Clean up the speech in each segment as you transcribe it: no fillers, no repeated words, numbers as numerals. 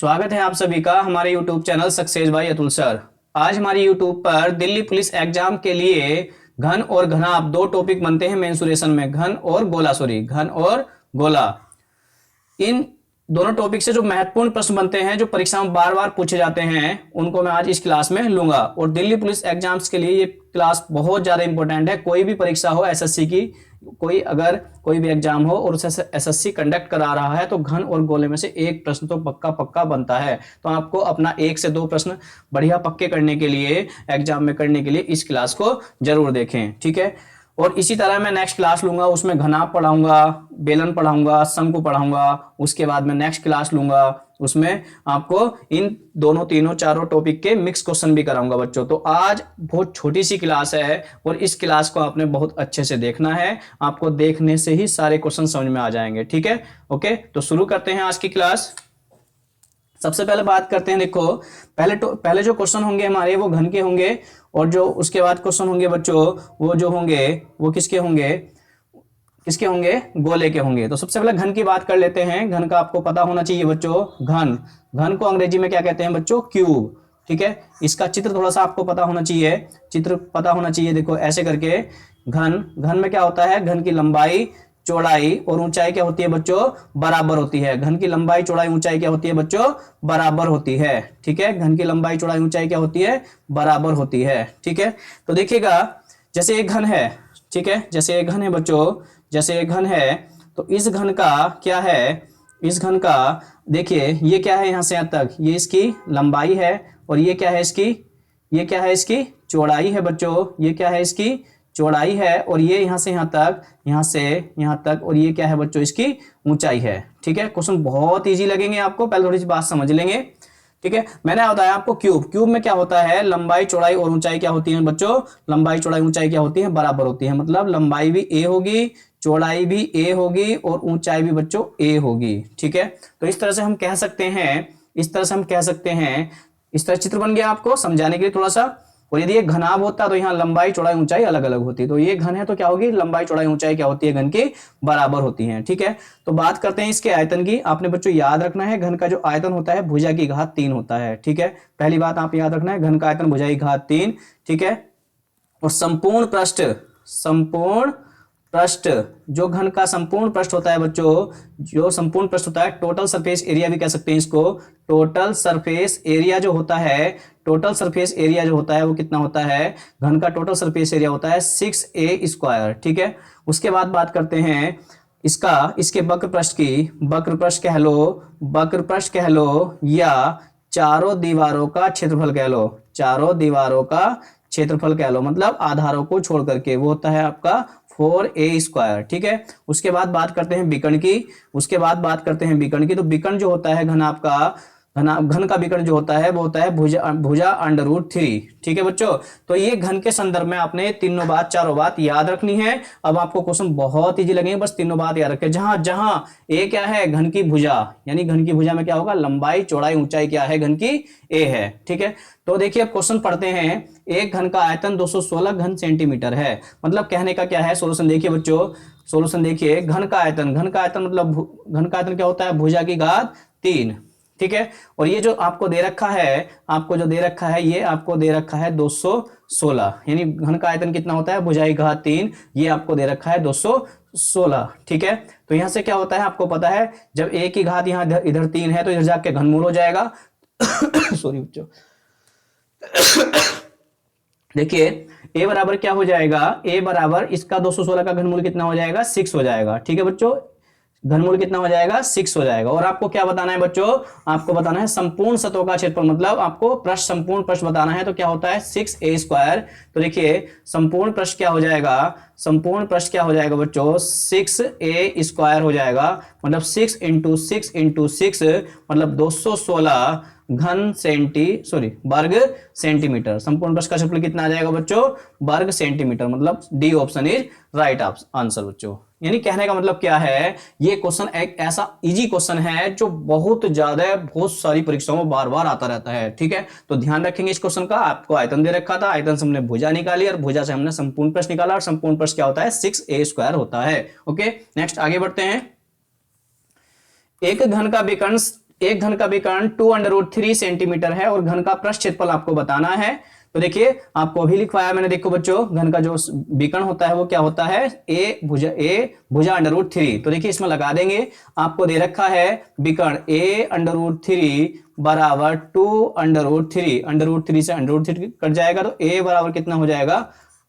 स्वागत है आप सभी का हमारे YouTube channel success by Atul sir. आज हमारे YouTube पर दिल्ली पुलिस एग्जाम के लिए घन और घनाभ दो टॉपिक बनते हैं मेंसुरेशन में, घन और गोला, घन और गोला। इन दोनों टॉपिक से जो महत्वपूर्ण प्रश्न बनते हैं, जो परीक्षा में बार बार पूछे जाते हैं, उनको मैं आज इस क्लास में लूंगा। और दिल्ली पुलिस एग्जाम्स के लिए ये क्लास बहुत ज्यादा इंपॉर्टेंट है। कोई भी परीक्षा हो एसएससी की, कोई भी एग्जाम हो और उसे एसएससी कंडक्ट करा रहा है, तो घन और गोले में से एक प्रश्न तो पक्का पक्का बनता है। तो आपको अपना 1 से 2 प्रश्न बढ़िया पक्के करने के लिए, एग्जाम में करने के लिए इस क्लास को जरूर देखें, ठीक है। और इसी तरह मैं नेक्स्ट क्लास लूंगा, उसमें घनाभ पढ़ाऊंगा, बेलन पढ़ाऊंगा, शंकु पढ़ाऊंगा। उसके बाद मैं नेक्स्ट क्लास लूंगा, उसमें आपको इन दोनों तीनों चारों टॉपिक के मिक्स क्वेश्चन भी कराऊंगा बच्चों। तो आज बहुत छोटी सी क्लास है और इस क्लास को आपने बहुत अच्छे से देखना है। आपको देखने से ही सारे क्वेश्चन समझ में आ जाएंगे, ठीक है। ओके, तो शुरू करते हैं आज की क्लास। सबसे पहले बात करते हैं, देखो पहले जो क्वेश्चन होंगे हमारे वो घन के होंगे, और जो उसके बाद क्वेश्चन होंगे बच्चों वो जो होंगे वो किसके होंगे, गोले के होंगे। तो सबसे पहले घन की बात कर लेते हैं। घन का आपको पता होना चाहिए बच्चों, घन को अंग्रेजी में क्या कहते हैं बच्चों, क्यूब, ठीक है। इसका चित्र थोड़ा सा आपको पता होना चाहिए, देखो ऐसे करके। घन में क्या होता है, घन की लंबाई चौड़ाई और ऊंचाई क्या होती है बच्चों, बराबर होती है। घन की लंबाई चौड़ाई ऊंचाई क्या होती है बच्चों, बराबर होती है, ठीक है। घन की लंबाई चौड़ाई ऊंचाई क्या होती है, बराबर होती है, ठीक है। तो देखिएगा, जैसे एक घन है, ठीक है, जैसे एक घन है बच्चों, जैसे एक घन है, तो इस घन का क्या है, इस घन का देखिए ये क्या है, यहां से यहां तक ये इसकी लंबाई है, और ये क्या है इसकी चौड़ाई है बच्चों। ये क्या है, इसकी चौड़ाई है, और ये यहां से यहां तक, और ये क्या है बच्चों, इसकी ऊंचाई है, ठीक है। क्वेश्चन बहुत इजी लगेंगे आपको, पहले थोड़ी सी बात समझ लेंगे, ठीक है। मैंने बताया आपको क्यूब में क्या होता है, लंबाई चौड़ाई और ऊंचाई क्या होती है बच्चों, लंबाई चौड़ाई ऊंचाई क्या होती है, बराबर होती है। मतलब लंबाई भी ए होगी, चौड़ाई भी ए होगी, और ऊंचाई भी बच्चों ए होगी, ठीक है। तो इस तरह से हम कह सकते हैं, इस तरह चित्र बन गया आपको समझाने के लिए थोड़ा सा। और यदि ये घनाभ होता तो यहाँ लंबाई चौड़ाई ऊंचाई अलग अलग होती। तो ये घन है तो क्या होगी, लंबाई चौड़ाई ऊंचाई क्या होती है, घन की बराबर होती है, ठीक है। तो बात करते हैं इसके आयतन की। आपने बच्चों याद रखना है, घन का जो आयतन होता है भुजा की घात 3 होता है, ठीक है। पहली बात आप याद रखना है, घन का आयतन भुजा की घात 3, ठीक है। और संपूर्ण पृष्ठ जो घन का संपूर्ण पृष्ठ होता है बच्चों, जो संपूर्ण पृष्ठ होता है, टोटल सरफेस एरिया भी कह सकते हैं इसको। टोटल सरफेस एरिया जो होता है वो कितना होता है, घन का टोटल सरफेस एरिया होता है 6a², ठीक है। उसके बाद बात करते हैं इसके वक्र पृष्ठ की, वक्र पृष्ठ कह लो या चारों दीवारों का क्षेत्रफल कह लो, मतलब आधारों को छोड़ करके, वो होता है आपका 4a², ठीक है। उसके बाद बात करते हैं विकर्ण की। तो विकर्ण जो होता है घन का विकर्ण जो होता है वो होता है भुजा √3, ठीक है बच्चों। तो ये घन के संदर्भ में आपने चारों बात याद रखनी है। अब आपको क्वेश्चन बहुत इजी लगेंगे, बस तीनों बात याद रखें। जहां ए क्या है, घन की भुजा, यानी घन की भुजा में क्या होगा, लंबाई चौड़ाई ऊंचाई क्या है, घन की ए है, ठीक है। तो देखिए अब क्वेश्चन पढ़ते हैं। एक घन का आयतन 216 घन सेंटीमीटर है। मतलब कहने का क्या है, सोल्यूशन देखिए बच्चों, घन का आयतन मतलब घन का आयतन क्या होता है, भुजा की घात 3, ठीक है। और ये जो आपको दे रखा है, ये आपको दे रखा है 216, यानी घन का आयतन कितना होता है, भुजा की घात 3, ये आपको दे रखा है 216, ठीक है। तो यहां से क्या होता है आपको पता है, जब ए की घात यहाँ इधर 3 है तो इधर जाके घनमूल हो जाएगा। सॉरी बच्चों, देखिए ए बराबर क्या हो जाएगा, ए बराबर इसका 216 का घनमूल कितना हो जाएगा, 6 हो जाएगा, ठीक है बच्चों। घनमूल कितना हो जाएगा, 6 हो जाएगा। और आपको क्या बताना है बच्चों, आपको बताना है संपूर्ण सतहों का क्षेत्रफल, मतलब आपको संपूर्ण पृष्ठ बताना है। तो क्या होता है 6a²। तो देखिए संपूर्ण पृष्ठ क्या हो जाएगा बच्चों, 6a² हो जाएगा। मतलब 6 × 6 × 6 मतलब 216 वर्ग सेंटीमीटर। संपूर्ण पृष्ठ का क्षेत्रफल कितना आ जाएगा बच्चों, वर्ग सेंटीमीटर। मतलब D option is right answer बच्चों। यानी कहने का मतलब क्या है, ये क्वेश्चन एक ऐसा इजी क्वेश्चन है जो बहुत सारी परीक्षाओं में बार बार आता रहता है, ठीक है। तो ध्यान रखेंगे इस क्वेश्चन का। आपको आयतन दे रखा था, आयतन से हमने भुजा निकाली और भुजा से हमने संपूर्ण पृष्ठ निकाला, और संपूर्ण पृष्ठ क्या होता है, 6a² होता है। ओके, नेक्स्ट आगे बढ़ते हैं। एक घन का विकर्ण एक घन का विकर्ण 2√3 सेंटीमीटर है और घन का पृष्ठ क्षेत्रफल आपको बताना है। तो देखिए आपको अभी लिखवाया मैंने, देखो बच्चों घन का जो विकर्ण होता है वो क्या होता है, ए भुजा √3। तो देखिए इसमें लगा देंगे, आपको दे रखा है विकर्ण a√3 बराबर 2√3, √3 से √3 कट जाएगा तो a बराबर कितना हो जाएगा,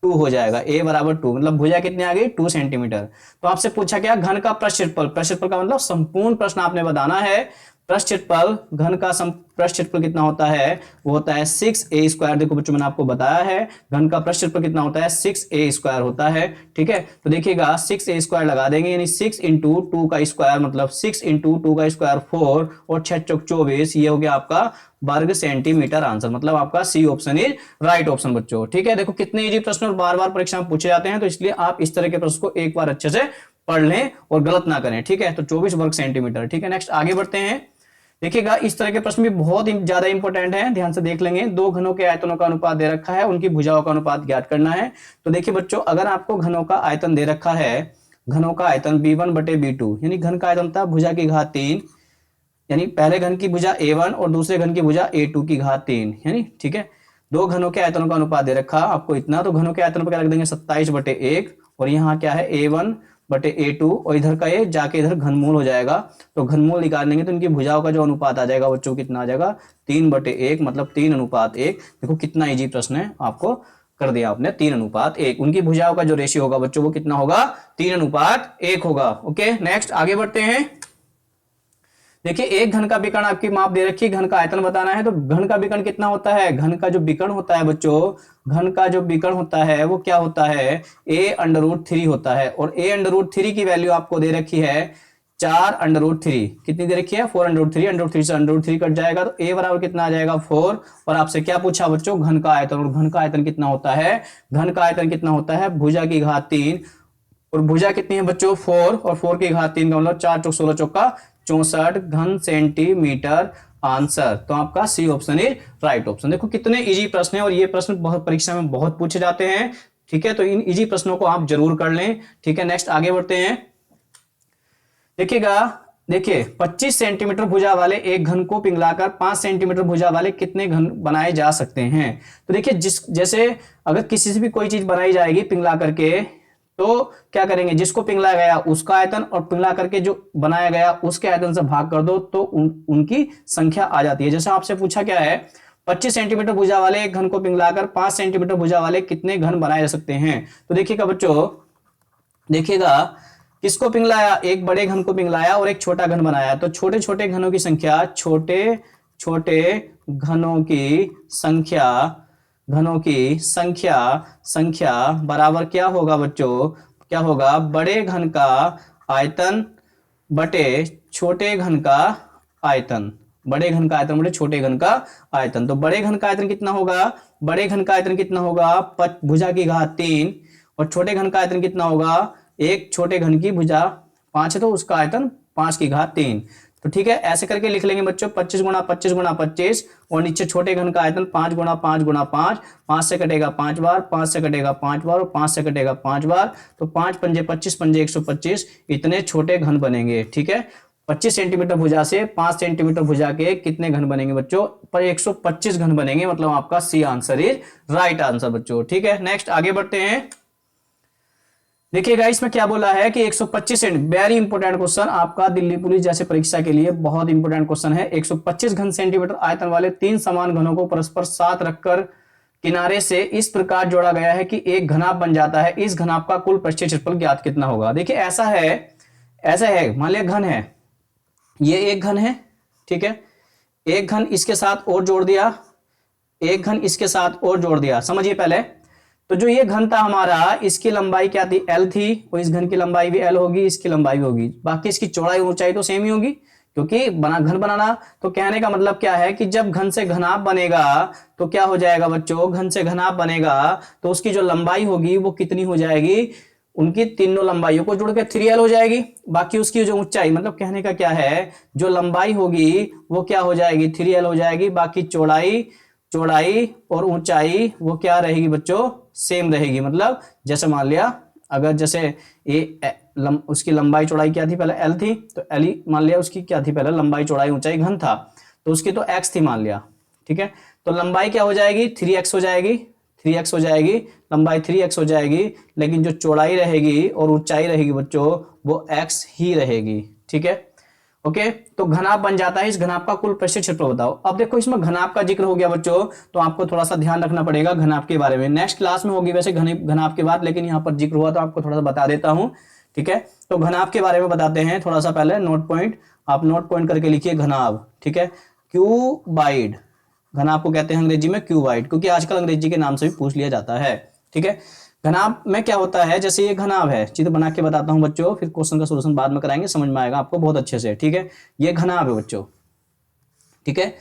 2 हो जाएगा। a बराबर 2 मतलब भुजा कितनी आ गई, 2 सेंटीमीटर। तो आपसे पूछा क्या, घन का पृष्ठ क्षेत्रफल, पृष्ठ क्षेत्रफल का मतलब संपूर्ण प्रश्न आपने बताना है। पृष्ठ क्षेत्रफल, घन का पृष्ठ क्षेत्रफल कितना होता है, वो होता है 6a²। देखो बच्चों मैंने आपको बताया है घन का पृष्ठ क्षेत्रफल कितना होता है, 6a² होता है। ठीक है, तो देखिएगा 6a² लगा देंगे, यानी 6 इंटू 2 का स्क्वायर मतलब 6 इंटू 2 का स्क्वायर 4 और 6 चौक 24, ये हो गया आपका वर्ग सेंटीमीटर आंसर। मतलब आपका C option is right option बच्चों। ठीक है, देखो कितने इजी प्रश्न और बार बार परीक्षा में पूछे जाते हैं, तो इसलिए आप इस तरह के प्रश्न को एक बार अच्छे से पढ़ लें और गलत ना करें। ठीक है, तो 24 वर्ग सेंटीमीटर। ठीक है, नेक्स्ट आगे बढ़ते हैं। देखिएगा इस तरह के प्रश्न भी बहुत ज्यादा इंपॉर्टेंट है, ध्यान से देख लेंगे। दो घनों के आयतनों का अनुपात दे रखा है, उनकी भुजाओं का अनुपात ज्ञात करना है। तो देखिए बच्चों, अगर आपको घनों का आयतन दे रखा है, घनों का आयतन b1/b2, यानी घन का आयतन था भुजा की घात 3, यानी पहले घन की भुजा a1 और दूसरे घन की भुजा a2 की घात 3, यानी ठीक है। दो घनों के आयतनों का अनुपात दे रखा आपको इतना, तो घनों के आयतन पर क्या रख देंगे, 27/1, और यहाँ क्या है a1/a2, और इधर का ये जाके इधर घनमूल हो जाएगा। तो घनमूल निकालेंगे तो इनकी भुजाओं का जो अनुपात आ जाएगा बच्चों कितना आ जाएगा, 3/1, मतलब 3:1। देखो कितना इजी प्रश्न है, आपको कर दिया आपने 3:1। उनकी भुजाओं का जो रेशियो होगा बच्चों वो कितना होगा, 3:1 होगा। ओके, नेक्स्ट आगे बढ़ते हैं। देखिए एक घन का विकर्ण आपकी माप दे रखी है, घन का आयतन बताना है। तो घन का विकर्ण कितना होता है, घन का जो विकर्ण होता है बच्चों, घन का जो विकर्ण होता है वो क्या होता है, a√3 होता है। और a√3 की वैल्यू आपको दे रखी है 4√3, कितनी दे रखी है, 4√3, √3 से √3 कट जाएगा तो a बराबर कितना आ जाएगा, 4। और आपसे क्या पूछा बच्चों, घन का आयतन, और घन का आयतन कितना होता है, घन का आयतन कितना होता है, भुजा की घात 3, और भुजा कितनी है बच्चों 4, और 4 की घात 3 का मतलब 4 चौक 16 चौका 64 घन सेंटीमीटर आंसर। तो आपका C option is right option. देखो कितने इजी प्रश्न है, और ये प्रश्न बहुत परीक्षा में बहुत पूछे जाते हैं। ठीक है, तो इन इजी प्रश्नों को आप जरूर कर लें। ठीक है, नेक्स्ट आगे बढ़ते हैं। देखिएगा, देखिए 25 सेंटीमीटर भुजा वाले एक घन को पिघलाकर 5 सेंटीमीटर भुजा वाले कितने घन बनाए जा सकते हैं। तो देखिए जैसे अगर किसी से भी कोई चीज बनाई जाएगी पिघला करके, तो क्या करेंगे, जिसको पिघला गया उसका आयतन और पिघला करके जो बनाया गया उसके आयतन से भाग कर दो तो उनकी संख्या आ जाती है। जैसे आपसे पूछा क्या है, 25 सेंटीमीटर भुजा वाले एक घन को पिघलाकर 5 सेंटीमीटर भुजा वाले कितने घन बनाए जा सकते हैं। तो देखिएगा बच्चों, देखिएगा किसको पिघलाया, एक बड़े घन को पिघलाया और एक छोटा घन बनाया। तो छोटे छोटे घनों की संख्या, छोटे छोटे घनों की संख्या, घनों की संख्या बराबर क्या होगा बच्चों, क्या होगा, बड़े घन का आयतन बटे छोटे घन का आयतन, बड़े घन का आयतन बटे छोटे घन का आयतन। तो बड़े घन का आयतन कितना होगा, बड़े घन का आयतन कितना होगा, भुजा की घात 3, और छोटे घन का आयतन कितना होगा, एक छोटे घन की भुजा 5 है तो उसका आयतन 5 की घात 3। तो ठीक है, ऐसे करके लिख लेंगे बच्चों, 25 गुणा 25 गुणा 25, और नीचे छोटे घन का आयतन 5 गुणा 5 गुणा 5, 5 से कटेगा 5 बार, 5 से कटेगा 5 बार, और 5 से कटेगा 5 बार, तो 5 पंजे 25, पंजे 125, इतने छोटे घन बनेंगे। ठीक है, 25 सेंटीमीटर भुजा से 5 सेंटीमीटर भुजा के कितने घन बनेंगे बच्चों, पर 125 घन बनेंगे। मतलब आपका C answer is right answer बच्चों। ठीक है, नेक्स्ट आगे बढ़ते हैं। देखिएगा इसमें क्या बोला है कि 125 वेरी इंपोर्टेंट क्वेश्चन, आपका दिल्ली पुलिस जैसे परीक्षा के लिए बहुत इंपोर्टेंट क्वेश्चन है। 125 घन सेंटीमीटर आयतन वाले 3 समान घनों को परस्पर साथ रखकर किनारे से इस प्रकार जोड़ा गया है कि एक घनाभ बन जाता है। इस घनाभ का कुल पृष्ठीय क्षेत्रफल ज्ञात कितना होगा। देखिए ऐसा है, मान लिया घन है, ये एक घन है, ठीक है, एक घन इसके साथ और जोड़ दिया, एक घन इसके साथ और जोड़ दिया। समझिए पहले, तो जो ये घन था हमारा, इसकी लंबाई क्या थी, L थी, और इस घन की लंबाई भी L होगी, इसकी लंबाई भी होगी, बाकी इसकी चौड़ाई ऊंचाई तो सेम ही होगी, क्योंकि घन बनाना। तो कहने का मतलब क्या है कि जब घन से घनाभ बनेगा तो क्या हो जाएगा बच्चों, घन से घनाभ बनेगा तो उसकी जो लंबाई होगी वो कितनी हो जाएगी, उनकी तीनों लंबाइयों को जोड़ के 3L हो जाएगी। बाकी उसकी जो ऊंचाई, मतलब कहने का क्या है, जो लंबाई होगी वो क्या हो जाएगी, 3L हो जाएगी। बाकी चौड़ाई और ऊंचाई वो क्या रहेगी बच्चों, सेम रहेगी। मतलब जैसे मान लिया, अगर जैसे उसकी लंबाई चौड़ाई क्या थी, पहले एल थी, तो एल ही मान लिया। उसकी क्या थी पहले, लंबाई चौड़ाई ऊंचाई घन था, तो उसकी तो एक्स थी मान लिया। ठीक है, तो लंबाई क्या हो जाएगी, 3x हो जाएगी, 3x हो जाएगी, लंबाई 3x हो जाएगी, लेकिन जो चौड़ाई रहेगी और ऊंचाई रहेगी बच्चों वो x ही रहेगी। ठीक है, ओके। तो घनाभ बन जाता है। इस घनाभ का कुल पृष्ठीय क्षेत्रफल बताओ। अब देखो इसमें घनाभ का जिक्र हो गया बच्चों, तो आपको थोड़ा सा ध्यान रखना पड़ेगा घनाभ के बारे में। नेक्स्ट क्लास में होगी वैसे घनाभ की बात, लेकिन यहाँ पर जिक्र हुआ तो आपको थोड़ा सा बता देता हूं। ठीक है, तो घनाभ के बारे में बताते हैं थोड़ा सा। पहले नोट पॉइंट, आप नोट पॉइंट करके लिखिए घनाभ। ठीक है, क्यूबाइड, घनाभ को कहते हैं अंग्रेजी में क्यूबाइड, क्योंकि आजकल अंग्रेजी के नाम से भी पूछ लिया जाता है। ठीक है, घनाभ में क्या होता है, जैसे ये घनाभ है, चित्र बना के बताता हूं बच्चों, फिर क्वेश्चन का सॉल्यूशन बाद में कराएंगे, समझ में आएगा आपको बहुत अच्छे से। ठीक है, ये घनाभ है बच्चों। ठीक है,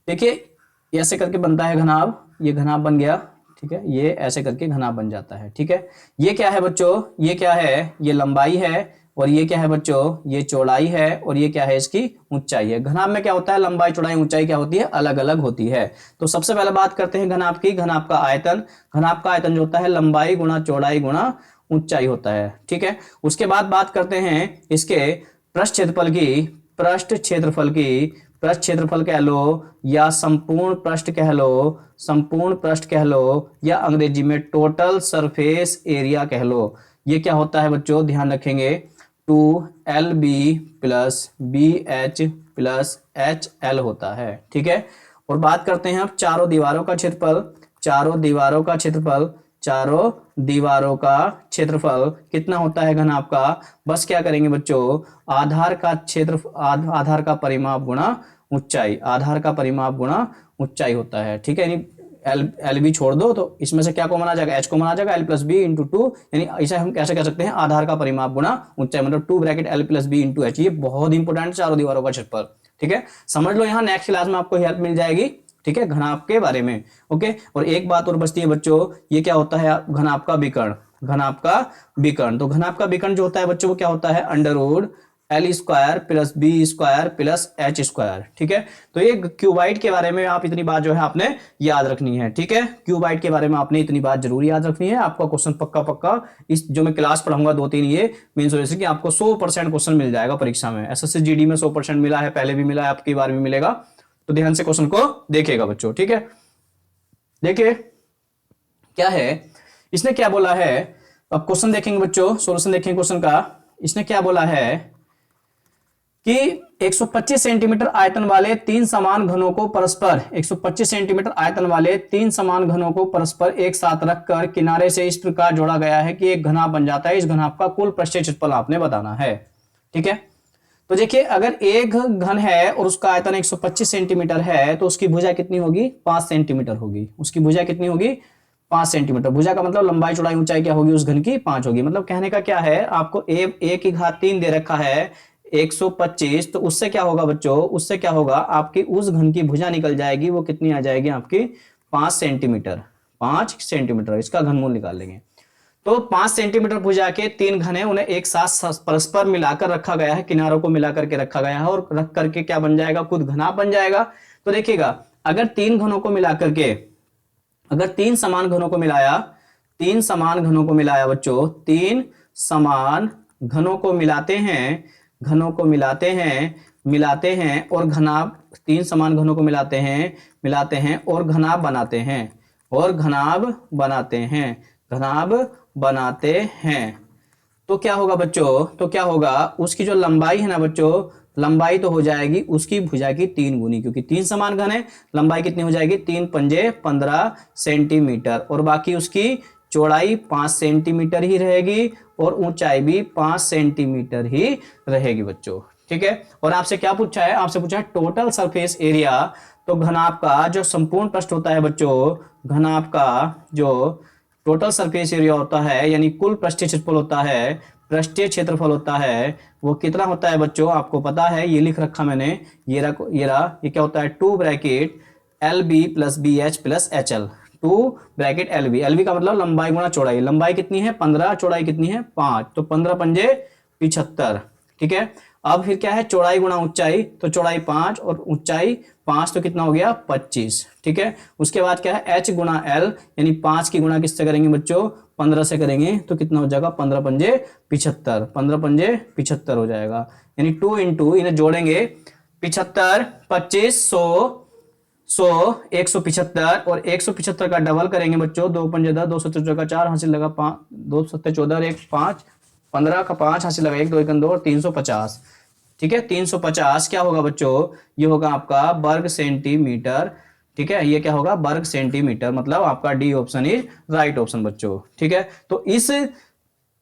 देखिए ऐसे करके बनता है घनाभ, ये घनाभ बन गया। ठीक है, ये ऐसे करके घनाभ बन जाता है। ठीक है, ये क्या है बच्चों, ये क्या है, ये लंबाई है, और ये क्या है बच्चों, ये चौड़ाई है, और ये क्या है, इसकी ऊंचाई है। घनाभ में क्या होता है, लंबाई चौड़ाई ऊंचाई क्या होती है, अलग अलग होती है। तो सबसे पहले बात करते हैं घनाभ की। घनाभ का आयतन, घनाभ का आयतन जो होता है लंबाई गुणा चौड़ाई गुणा ऊंचाई होता है। ठीक है, उसके बाद बात करते हैं इसके पृष्ठ क्षेत्रफल की। पृष्ठ क्षेत्रफल की, पृष्ठ क्षेत्रफल कह लो या संपूर्ण पृष्ठ कह लो, संपूर्ण पृष्ठ कह लो, या अंग्रेजी में टोटल सरफेस एरिया कह लो। ये क्या होता है बच्चों, ध्यान रखेंगे, 2LB plus BH plus HL होता है। ठीक है, और बात करते हैं अब चारों दीवारों का क्षेत्रफल। चारों दीवारों का क्षेत्रफल, चारों दीवारों का क्षेत्रफल कितना होता है घनाभ का, बस क्या करेंगे बच्चों, आधार का क्षेत्र, आधार का परिमाप गुणा ऊंचाई, आधार का परिमाप गुणा ऊंचाई होता है। ठीक है, यानी एल बी छोड़ दो तो इसमें से क्या कॉमन आ जाएगा, एच कॉमन आ जाएगा, L+B/2, यानी ऐसा हम कैसे कह सकते हैं, आधार का परिमाप गुणा ऊंचाई, मतलब 2 L+B/H। ये बहुत इंपॉर्टेंट, चारों दीवारों का क्षेत्रफल। ठीक है, समझ लो, यहाँ नेक्स्ट क्लास में आपको हेल्प मिल जाएगी। ठीक है, घनाभ के बारे में। ओके, और एक बात और बचती है बच्चों, ये क्या होता है, घनाभ का विकर्ण। घनाभ का विकर्ण, तो घनाभ का विकर्ण जो होता है बच्चों वो क्या होता है, √L² plus B² plus H²। ठीक है, तो ये क्यूबाइड के बारे में आप इतनी बात जो है आपने याद रखनी है। ठीक है, क्यूबाइड के बारे में आपने इतनी बात जरूर याद रखनी है। आपका क्वेश्चन पक्का पक्का इस जो मैं क्लास पढ़ाऊंगा 2-3 ये मेन सोल्यूशन की, आपको 100% क्वेश्चन मिल जाएगा परीक्षा में। SSC GD में 100% मिला है, पहले भी मिला है, आपकी बार भी मिलेगा। तो ध्यान से क्वेश्चन को देखिएगा बच्चों। ठीक है, देखिए क्या है, इसने क्या बोला है, अब क्वेश्चन देखेंगे बच्चों, सॉल्यूशन देखेंगे क्वेश्चन का। इसने क्या बोला है कि 125 सेंटीमीटर आयतन वाले तीन समान घनों को परस्पर, 125 सेंटीमीटर आयतन वाले तीन समान घनों को परस्पर एक साथ रखकर किनारे से इस प्रकार जोड़ा गया है कि एक घनाभ बन जाता है। इस घनाभ का कुल पृष्ठीय क्षेत्रफल आपने बताना है। ठीक है, तो देखिए अगर एक घन है और उसका आयतन 125 सेंटीमीटर है तो उसकी भुजा कितनी होगी, 5 सेंटीमीटर होगी। उसकी भुजा कितनी होगी, 5 सेंटीमीटर। भुजा का मतलब लंबाई चौड़ाई ऊंचाई क्या होगी उस घन की, 5 होगी। मतलब कहने का क्या है, आपको a की घात 3 दे रखा है 125, तो उससे क्या होगा बच्चों, उससे क्या होगा, आपकी उस घन की भुजा निकल जाएगी, वो कितनी आ जाएगी आपकी 5 सेंटीमीटर। 5 सेंटीमीटर इसका घनमूल निकाल लेंगे। तो 5 सेंटीमीटर भुजा के तीन घन है, उन्हें एक साथ परस्पर मिलाकर रखा गया है, किनारों को मिलाकर के रखा गया है, और रख करके क्या बन जाएगा, खुद घनाभ बन जाएगा। तो देखिएगा अगर तीन घनों को मिलाकर के, अगर तीन समान घनों को मिलाया, तीन समान घनों को मिलाया बच्चों, तीन समान घनों को मिलाते हैं, घनों को मिलाते हैं, मिलाते हैं और घनाभ, तीन समान घनों को मिलाते हैं, मिलाते हैं और घनाभ बनाते हैं, और घनाभ बनाते हैं, घनाभ बनाते हैं। तो क्या होगा बच्चों, तो क्या होगा, उसकी जो लंबाई है ना बच्चों, लंबाई तो हो जाएगी उसकी भुजा की 3 गुनी, क्योंकि तीन समान घन है, लंबाई कितनी हो जाएगी, 3 पंजे 15 सेंटीमीटर, और बाकी उसकी चौड़ाई 5 सेंटीमीटर ही रहेगी और ऊंचाई भी 5 सेंटीमीटर ही रहेगी बच्चों। ठीक है, और आपसे क्या पूछा है, आपसे पूछा है टोटल सरफेस एरिया। तो घनाभ का जो संपूर्ण पृष्ठ होता है बच्चों, घनाभ का जो टोटल सरफेस एरिया होता है, यानी कुल पृष्ठीय क्षेत्रफल होता है, पृष्ठीय क्षेत्रफल होता है, वो कितना होता है बच्चों, आपको पता है, ये लिख रखा मैंने, ये क्या होता है, 2 LB plus BH plus HL, 2 LB का मतलब लंबाई गुणा चौड़ाई। लंबाई कितनी है 15, चौड़ाई कितनी है 5, तो 15 पंजे 75। ठीक है, अब फिर क्या है, चौड़ाई गुणा ऊंचाई, तो चौड़ाई 5 और ऊंचाई 5, तो कितना हो गया 25। ठीक है, उसके बाद क्या है h गुणा l, यानी 5 की गुणा किससे करेंगे बच्चों, 15 से करेंगे, तो कितना हो जाएगा 15 पंजे 75, 15 पंजे 75 हो जाएगा, यानी 2 इंटू इन्हें जोड़ेंगे 75 25 100 175, और 175 का डबल करेंगे बच्चों, 2 पंजे 10, 2 सत्तर का 4 हासिल लगा 5, 2 सत्तर 14, 1 5, 15 का 5 हासिल लगा 1 2 1 2 और 350। ठीक है, 350 क्या होगा बच्चों, ये होगा आपका वर्ग सेंटीमीटर। ठीक है, ये क्या होगा, वर्ग सेंटीमीटर, मतलब आपका D option is right option बच्चों। ठीक है, तो इस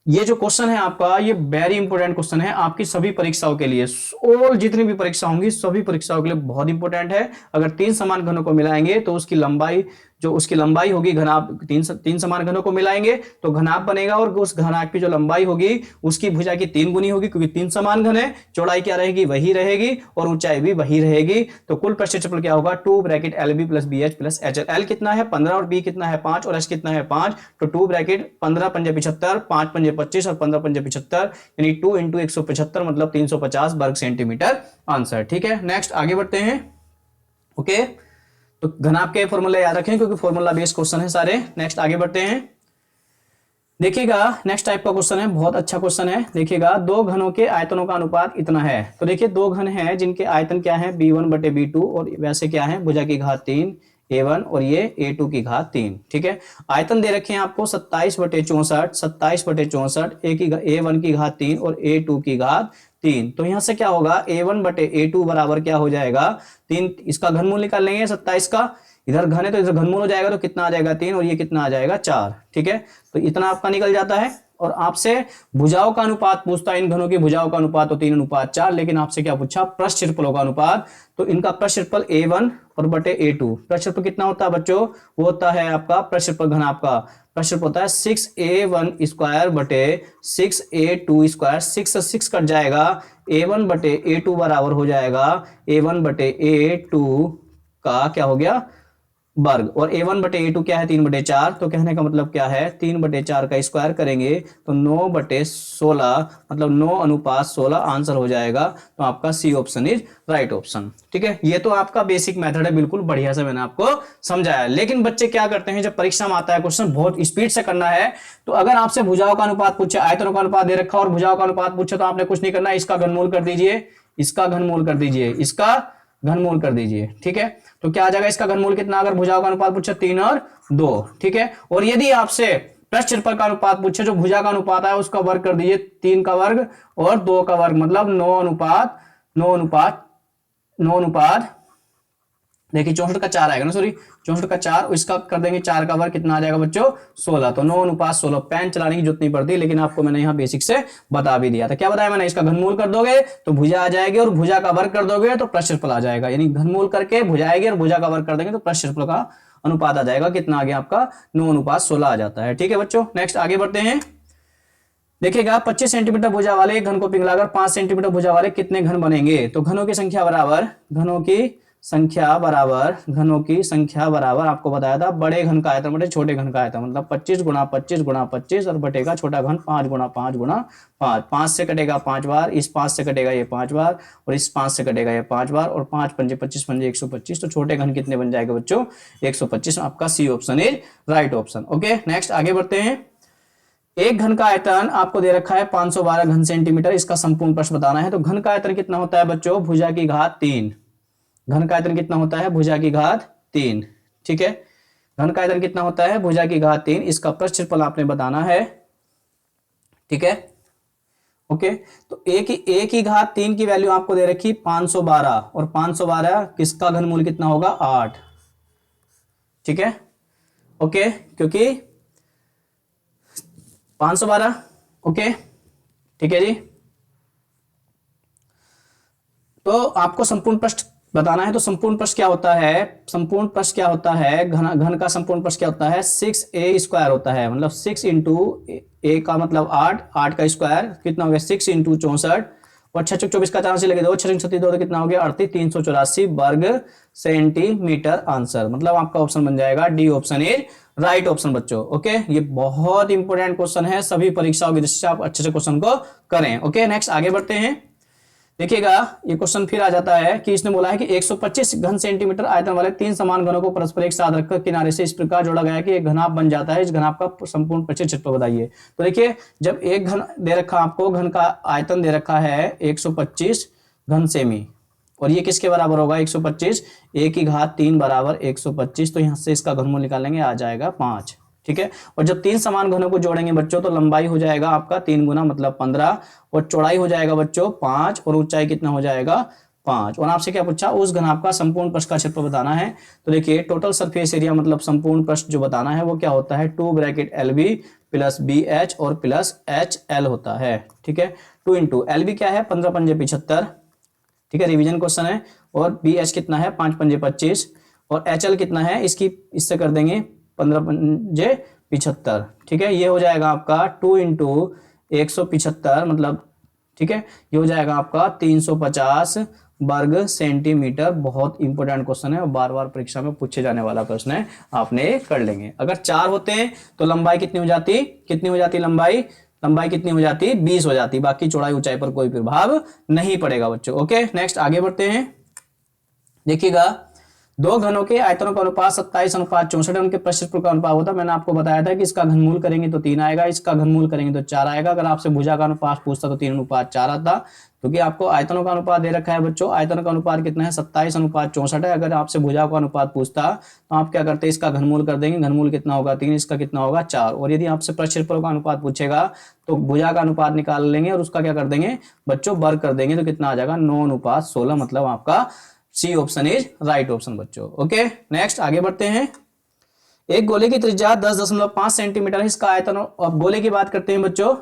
ये जो क्वेश्चन है आपका, ये वेरी इंपॉर्टेंट क्वेश्चन है आपकी सभी परीक्षाओं के लिए, और जितनी भी परीक्षा होंगी सभी परीक्षाओं के लिए बहुत इंपॉर्टेंट है। अगर 3 समान घनों को मिलाएंगे तो उसकी लंबाई, जो उसकी लंबाई होगी घनाभ, तीन समान घनों को मिलाएंगे तो घनाभ बनेगा, और उस घनाभ की जो लंबाई होगी उसकी भुजा की 3 गुनी होगी, क्योंकि 3 समान घन है। चौड़ाई क्या रहेगी, वही रहेगी, और ऊंचाई भी वही रहेगी। तो कुल प्रक्षेत्रफल क्या होगा, 2 bracket LB plus BH plus HL। L कितना है 15 और B कितना है 5 और H कितना है 5, तो 2 ब्रैकेट 15 पंजे 75, 5 पंजे 25 और 15 पंजे 75, यानी 2 इंटू 175 मतलब 350 वर्ग सेंटीमीटर आंसर। ठीक है, नेक्स्ट आगे बढ़ते हैं। ओके, तो घनाभ के फॉर्मूला याद रखें क्योंकि फॉर्मूला बेस्ड क्वेश्चन है सारे। नेक्स्ट आगे बढ़ते हैं, देखिएगा नेक्स्ट टाइप का क्वेश्चन है, बहुत अच्छा क्वेश्चन है। देखिएगा, दो घनों के आयतनों का अनुपात इतना है। तो देखिए दो घन हैं जिनके आयतन क्या है, B1 बटे B2, और वैसे क्या है, भुजा की घात 3 A1 और ये A2 की घात 3। ठीक है, आयतन दे रखे हैं आपको 27 बटे 64, 27 बटे 64, A1 की घात 3 और A2 की घात 3। तो यहां से क्या होगा, A1 बटे A2 बराबर क्या हो जाएगा 3, इसका घनमूल निकाल लेंगे 27 का, इधर घन है तो इधर घनमूल हो जाएगा, तो कितना आ जाएगा 3, और ये कितना आ जाएगा 4। ठीक है, तो इतना आपका निकल जाता है। और आपसे भुजाओं का अनुपात पूछता है, इन घनों की भुजाओं का अनुपात तो 3:4, लेकिन आपसे क्या पूछा, पृष्ठ क्षेत्रफलों का अनुपात। तो इनका पृष्ठ क्षेत्रफल A1 और बटे A2, पृष्ठ क्षेत्रफल कितना होता है बच्चों, वो होता है आपका पृष्ठ क्षेत्रफल घन, आपका पृष्ठ क्षेत्रफल होता है 6A1 स्क्वायर बटे 6A2 स्क्वायर, 6 से 6 कट जाएगा, A1 बटे A2 बराबर हो जाएगा A1 बटे A2 का क्या हो गया वर्ग, और A1 बटे A2 क्या है 3/4। तो कहने का मतलब क्या है, 3/4 का स्क्वायर करेंगे तो 9/16, मतलब 9:16 आंसर हो जाएगा। तो आपका C option is right option. ठीक है, ये तो आपका बेसिक मेथड है, बिल्कुल बढ़िया से मैंने आपको समझाया। लेकिन बच्चे क्या करते हैं, जब परीक्षा में आता है क्वेश्चन बहुत स्पीड से करना है, तो अगर आपसे भुजाओं का अनुपात पूछे, आयतनों का अनुपात दे रखा और भुजाओं का अनुपात पूछे, तो आपने कुछ नहीं करना, इसका घनमूल कर दीजिए, इसका घनमूल कर दीजिए, इसका घनमूल कर दीजिए। ठीक है, तो क्या आ जाएगा इसका घनमूल कितना, अगर भुजाओं का अनुपात पूछे 3 और 2। ठीक है, और यदि आपसे पृष्ठ क्षेत्रफल का अनुपात पूछे, जो भुजा का अनुपात है उसका वर्ग कर दीजिए, 3 का वर्ग और 2 का वर्ग, मतलब 9:9 देखिए 64 का 4 आएगा ना, सॉरी 64 का 4, इसका कर देंगे 4 का वर्ग, कितना आ जाएगा बच्चों 16। तो 9:16, पेन चलाने की जरूरत नहीं पड़ती, लेकिन आपको मैंने यहाँ बेसिक से बता भी दिया था। क्या बताया मैंने, इसका घनमूल कर दोगे तो भुजा आ जाएगी, और भुजा का वर्ग कर दोगे तो पृष्ठ क्षेत्रफल आ जाएगा, यानी घनमूल करके भुजा आएगी और भुजा का वर्ग कर देंगे तो पृष्ठ क्षेत्रफल का अनुपात आ जाएगा, कितना आ गया आपका 9:16 आ जाता है। ठीक है बच्चों, नेक्स्ट आगे बढ़ते हैं। देखिएगा 25 सेंटीमीटर भुजा वाले एक घन को पिघलाकर 5 सेंटीमीटर भुजा वाले कितने घन बनेंगे। तो घनों की संख्या बराबर आपको बताया था बड़े घन का आयतन बटे छोटे घन का आयतन, मतलब 25 गुणा 25 गुणा 25 और बटेगा छोटा घन 5 गुणा 5 गुणा 5। 5 से कटेगा 5 बार, इस 5 से कटेगा ये 5 बार, और इस 5 से कटेगा ये 5 बार, और 5 पंजे 25 पंजे 125। तो छोटे घन कितने बन जाएगा बच्चों 125। आपका C option is right option. Okay, next आगे बढ़ते हैं। एक घन का आयतन आपको दे रखा है 512 घन सेंटीमीटर, इसका संपूर्ण प्रश्न बताना है। तो घन का आयतन कितना होता है बच्चों, भुजा की घात 3। घन का आयतन कितना होता है, भुजा की घात 3। ठीक है, घन का आयतन कितना होता है, भुजा की घात 3, इसका पृष्ठ क्षेत्रफल आपने बताना है। ठीक है, ओके, तो एक ही घात 3 की वैल्यू आपको दे रखी 512, और 512 किसका घनमूल कितना होगा 8। ठीक है, ओके, क्योंकि 512, ओके, ठीक है जी। तो आपको संपूर्ण पृष्ठ बताना है। तो संपूर्ण पृष्ठ क्या होता है, संपूर्ण पृष्ठ क्या होता है, घन का संपूर्ण पृष्ठ क्या होता है 6a स्क्वायर होता है, मतलब 6 इंटू ए का मतलब 8, 8 का स्क्वायर कितना हो गया 6 इंटू 64, और 6 24 का 4 से लगे 2, 6 36 2 कितना हो गया 38, 384 वर्ग सेंटीमीटर आंसर। मतलब आपका ऑप्शन बन जाएगा D option is right option बच्चों। ओके, ये बहुत इंपॉर्टेंट क्वेश्चन है, सभी परीक्षाओं की दृष्टि से आप अच्छे से क्वेश्चन को करें। ओके, नेक्स्ट आगे बढ़ते हैं। देखिएगा ये क्वेश्चन फिर आ जाता है कि इसने बोला है कि 125 घन सेंटीमीटर आयतन वाले 3 समान घनों को परस्पर एक साथ रखकर किनारे से इस प्रकार जोड़ा गया है कि एक घनाभ बन जाता है। इस घनाभ का संपूर्ण परिचय क्षेत्रफल बताइए। तो देखिए जब एक घन दे रखा आपको, घन का आयतन दे रखा है 125 घन सेमी, और ये किसके बराबर होगा 125, ए की घात 3 बराबर 125, तो यहां से इसका घनमूल निकालेंगे, आ जाएगा 5। ठीक है, और जब 3 समान घनों को जोड़ेंगे बच्चों तो लंबाई हो जाएगा आपका 3 गुना मतलब 15, और चौड़ाई हो जाएगा बच्चों 5, और ऊंचाई कितना हो जाएगा 5। और आपसे क्या पूछा, उस घनाभ का संपूर्ण पृष्ठ का क्षेत्रफल बताना है। तो देखिए टोटल सरफेस एरिया मतलब संपूर्ण पृष्ठ जो बताना है वो क्या होता है, 2 ब्रैकेट LB प्लस BH और प्लस HL होता है। ठीक है, 2 इंटू LB क्या है 15 पंजे 75, ठीक है रिवीजन क्वेश्चन है, और BH कितना है 5 पंजे 25, और HL कितना है इसकी इससे कर देंगे 15 पंजे 75। ठीक है, ये हो जाएगा आपका 2 इंटू 175 मतलब, ठीक है ये हो जाएगा आपका 350 वर्ग सेंटीमीटर। बहुत इंपॉर्टेंट क्वेश्चन है और बार बार परीक्षा में पूछे जाने वाला प्रश्न है, आपने कर लेंगे। अगर 4 होते हैं तो लंबाई कितनी हो जाती, लंबाई कितनी हो जाती 20 हो जाती, बाकी चौड़ाई ऊंचाई पर कोई प्रभाव नहीं पड़ेगा बच्चों। ओके नेक्स्ट आगे बढ़ते हैं। देखिएगा दो घनों के आयतनों का अनुपात 27:64 है, उनके प्रक्षेत्रफल का अनुपात होता है। मैंने आपको बताया था कि इसका घनमूल करेंगे तो 3 आएगा, इसका घनमूल करेंगे तो 4 आएगा। अगर आपसे भुजा का अनुपात पूछता तो 3:4 आता, क्योंकि आपको आयतनों का अनुपात दे रखा है बच्चों। आयतन का अनुपात कितना है 27:64 है। अगर आपसे भुजा का अनुपात पूछता तो आप क्या करते, इसका घनमूल कर देंगे, घनमूल कितना होगा 3, इसका कितना होगा 4। और यदि आपसे प्रक्षेत्रफल का अनुपात पूछेगा तो भुजा का अनुपात निकाल लेंगे और उसका क्या कर देंगे बच्चों वर्ग कर देंगे, तो कितना आ जाएगा 9:16, मतलब आपका C option is right option बच्चों। ओके नेक्स्ट आगे बढ़ते हैं। एक गोले की त्रिज्या 10.5 सेंटीमीटर है, इसका आयतन। अब गोले की बात करते हैं बच्चों,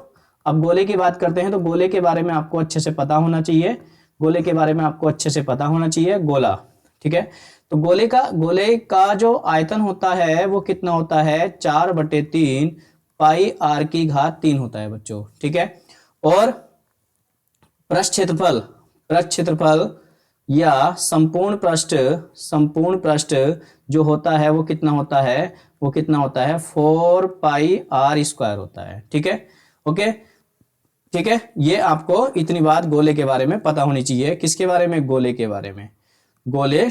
अब गोले की बात करते हैं तो गोले के बारे में आपको अच्छे से पता होना चाहिए, गोले के बारे में आपको अच्छे से पता होना चाहिए। गोला, ठीक है, तो गोले का जो आयतन होता है वो कितना होता है 4/3 पाई r की घात 3 होता है बच्चों। ठीक है, और पृष्ठ या संपूर्ण पृष्ठ जो होता है वो कितना होता है, 4 पाई r² होता है। ठीक है, ओके ठीक है, ये आपको इतनी बात गोले के बारे में पता होनी चाहिए। किसके बारे में, गोले के बारे में,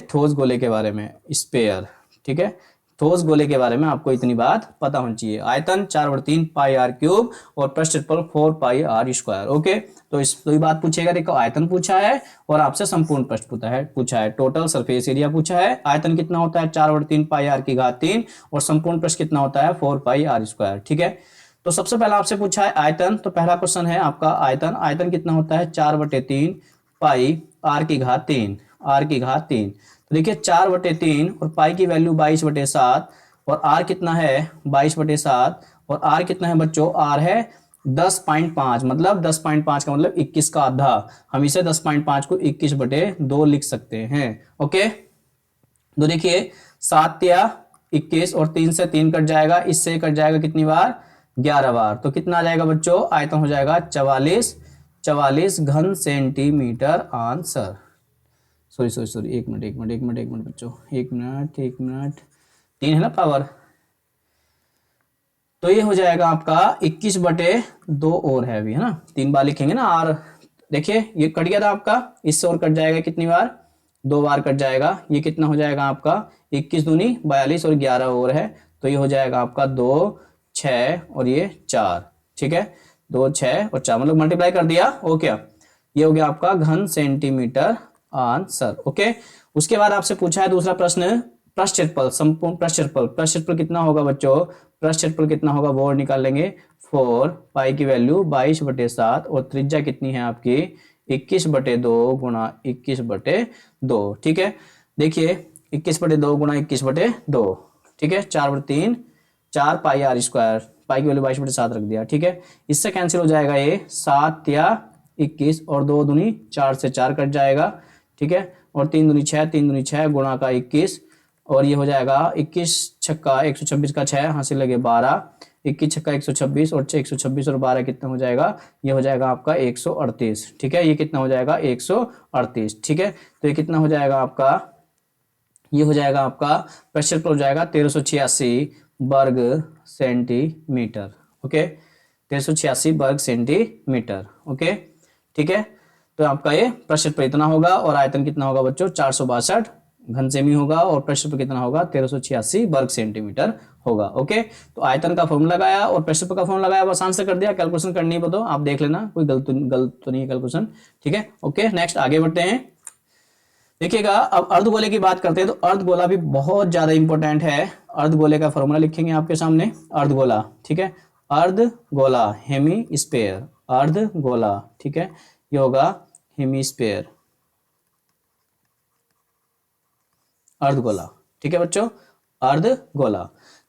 ठोस गोले के बारे में, स्फीयर। ठीक है, ठोस गोले के बारे में आपको इतनी बात पता होनी चाहिए। आयतन 4/3 पाई r³ और प्रक्षेत्रफल 4 पाई r²। ओके, तो इस दो ही बात पूछेगा। देखो आयतन पूछा है और आपसे संपूर्ण पृष्ठ पूछा है, टोटल सरफेस एरिया पूछा है। आयतन कितना होता है 4/3 पाई r की घात 3 और संपूर्ण पृष्ठ कितना होता है 4 पाई r²। ठीक है, तो सबसे पहला आपसे पूछा है आयतन, तो पहला क्वेश्चन है आपका आयतन कितना होता है 4/3 पाई r की घात 3। तो देखिए 4/3 और पाई की वैल्यू 22/7 और r कितना है 22/7 और r कितना है बच्चों, r है 10.5, मतलब 10.5 का मतलब 21 का आधा। हम इसे 10.5 को 21/2 लिख सकते हैं। ओके, तो देखिए 7 या 21 और 3 से 3 कट जाएगा, इससे कट जाएगा कितनी बार 11 बार, तो कितना आ जाएगा बच्चों, आयतन हो जाएगा 44 घन सेंटीमीटर आंसर। सॉरी एक मिनट बच्चों, एक मिनट 3 है ना पावर, तो ये हो जाएगा आपका 21/2 और है अभी, है ना 3 बार लिखेंगे ना r। देखिए ये कट गया था आपका, इससे और कट जाएगा कितनी बार, 2 बार कट जाएगा। ये कितना हो जाएगा आपका 21 दूनी 42 और 11 और है, तो ये हो जाएगा आपका 2 6 और ये 4। ठीक है, 2 6 और 4 मतलब मल्टीप्लाई कर दिया। ओके, ये हो गया आपका घन सेंटीमीटर आंसर। ओके, उसके बाद आपसे पूछा है दूसरा प्रश्न, प्रक्षेत्रफल, संपूर्ण प्रक्षेत्रफल कितना होगा बच्चों, प्रक्षेत्रफल कितना होगा वो निकाल लेंगे। 4 पाई की वैल्यू 22/7 और त्रिज्या कितनी है आपकी 21/2 गुणा 21/2। ठीक है, देखिए 21/2 गुणा 21/2, ठीक है 4/3 4 पाई r², पाई की वैल्यू 22/7 रख दिया। ठीक है, इससे कैंसिल हो जाएगा ये 7 या 21 और 2 दूनी 4 से 4 कट जाएगा। ठीक है, और 3 दूनी 6, 3 दूनी 6 गुणा का 21 और ये हो जाएगा 21 छक्का 126 का 6 हासिल लगे 12, 21 छक्का 126 और 126 और 12 कितना हो जाएगा, ये हो जाएगा आपका 138। ठीक है, ये कितना हो जाएगा 138। ठीक है, तो ये कितना हो जाएगा आपका, ये हो जाएगा आपका प्रक्षेत्रफल हो जाएगा 1386 वर्ग सेंटीमीटर। ओके, 1386 वर्ग सेंटीमीटर। ओके, ठीक है, तो आपका ये पृष्ठ क्षेत्र इतना होगा और आयतन कितना होगा बच्चों 462 घन सेमी होगा और पृष्ठ क्षेत्र कितना होगा 1386 वर्ग सेंटीमीटर होगा। ओके, तो आयतन का फॉर्मूला लगाया और पृष्ठ क्षेत्र का फॉर्मूला लगाया, बस आंसर कर दिया। कैलकुलेशन करनी है तो आप देख लेना, कोई गलत तो नहीं है कैलकुलेशन। ठीक है, ओके नेक्स्ट आगे बढ़ते हैं। देखिएगा अब अर्धगोले की बात करते हैं तो अर्धगोला भी बहुत ज्यादा इंपॉर्टेंट है। अर्धगोले का फॉर्मूला लिखेंगे आपके सामने, अर्धगोला। ठीक है, अर्धगोला हेमी स्पेयर, अर्धगोला। ठीक है, ये होगा हेमीस्फेयर, अर्धगोला। ठीक है बच्चों, अर्धगोला।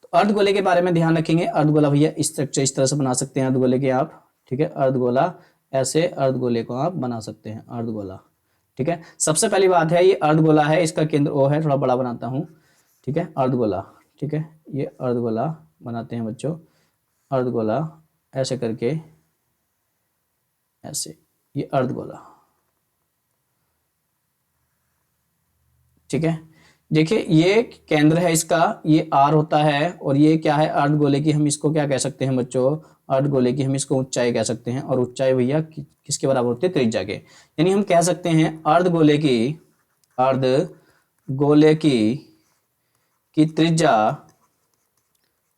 तो अर्धगोले के बारे में ध्यान रखेंगे। अर्धगोला भैया स्ट्रक्चर इस तरह से बना सकते हैं अर्धगोले के आप। ठीक है, अर्धगोला ऐसे अर्धगोले को आप बना सकते हैं, अर्धगोला। ठीक है, सबसे पहली बात है ये अर्धगोला है, इसका केंद्र O है, थोड़ा बड़ा बनाता हूं। ठीक है, अर्धगोला। ठीक है, ये अर्धगोला बनाते हैं बच्चों, अर्धगोला ऐसे करके, ऐसे, ये अर्धगोला। ठीक है, देखिए ये केंद्र है इसका, ये R होता है और ये क्या है अर्धगोले की, हम इसको क्या कह सकते हैं बच्चों, अर्धगोले की हम इसको ऊंचाई कह सकते हैं। और ऊंचाई भैया किसके बराबर होती है, त्रिज्या के। यानी हम कह सकते हैं अर्धगोले की, अर्धगोले की त्रिज्या,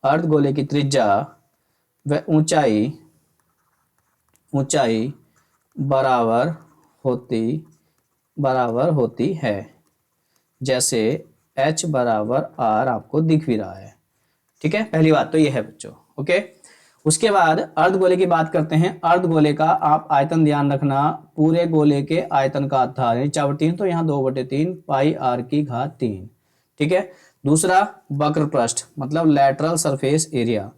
अर्धगोले की त्रिज्या व ऊंचाई, ऊंचाई बराबर होती है, जैसे H बराबर R आपको दिख भी रहा है। ठीक है, पहली बात तो ये है बच्चों। ओके, उसके बाद अर्धगोले की बात करते हैं। अर्धगोले का आप आयतन ध्यान रखना, पूरे गोले के आयतन का आधार यानी 4/3, तो यहाँ 2/3 पाई R की घात 3। ठीक है, दूसरा वक्र पृष्ठ मतलब लैटरल सरफेस एरिया,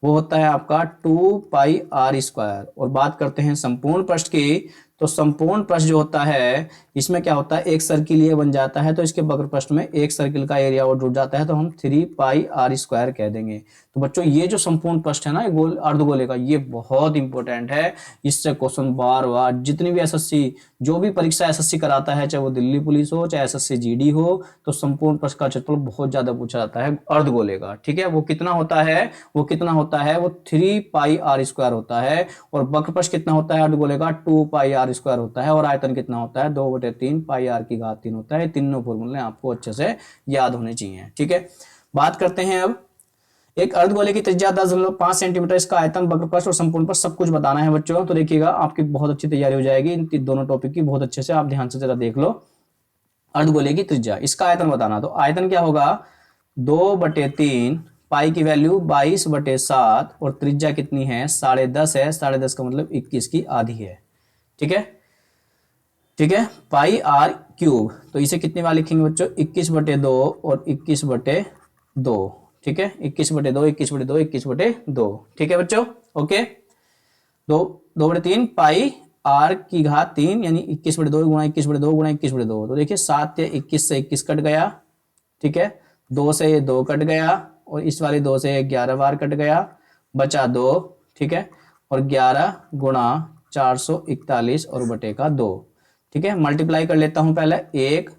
वो होता है आपका 2 पाई R स्क्वायर। और बात करते हैं संपूर्ण पृष्ठ की, तो संपूर्ण पृष्ठ जो होता है इसमें क्या होता है, एक सर्किल ये बन जाता है, तो इसके वक्र पृष्ठ में एक सर्किल का एरिया और जुड़ जाता है, तो हम 3 पाई R स्क्वायर कह देंगे। तो बच्चों ये जो संपूर्ण पृष्ठ है ना गोल अर्धगोले का, ये बहुत इंपॉर्टेंट है। इससे क्वेश्चन बार बार जितनी भी एसएससी, जो भी परीक्षा एसएससी कराता है, चाहे वो दिल्ली पुलिस हो चाहे एसएससी जीडी हो, तो संपूर्ण पृष्ठ का क्षेत्रफल बहुत ज्यादा पूछा जाता है अर्धगोले का। ठीक है, वो कितना होता है, वो 3 पाई R स्क्वायर होता है। और वक्र पृष्ठ कितना होता है अर्धगोले का, 2 पाई R स्क्वायर होता है। और आयतन कितना होता है, 2/3 पाई R की घात 3 होता है। तीनों फॉर्मूले आपको अच्छे से याद होने चाहिए। ठीक है, बात करते हैं अब, एक अर्धगोले की त्रिज्या 10.5 सेंटीमीटर, इसका आयतन, वक्र पृष्ठ और संपूर्ण पृष्ठ सब कुछ बताना है बच्चों। तो देखिएगा आपकी बहुत अच्छी तैयारी हो जाएगी इन दोनों टॉपिक की, बहुत अच्छे से आप ध्यान से जरा देख लो। अर्धगोले की त्रिज्या, इसका आयतन बताना, तो आयतन क्या होगा 2/3, पाई की वैल्यू 22/7 और त्रिज्या कितनी है 10.5 है, 10.5 का मतलब 21 की आधी है। ठीक है, ठीक है, पाई R क्यूब, तो इसे कितनी बार लिखेंगे बच्चों, 21/2 और 21/2। ठीक है, 21/2, 21/2, 21/2। ठीक है बच्चों, ओके, 2/3 पाई R की घात 3 यानी 21/2 गुणा 21/2 गुणा 21/2। तो देखिए 7 या 21 से 21 कट गया। ठीक है, 2 से ये 2 कट गया और इस वाले 2 से 11 बार कट गया, बचा 2। ठीक है, और 11 गुणा 441 और बटे का 2। ठीक है, मल्टीप्लाई कर लेता हूं पहले, 1,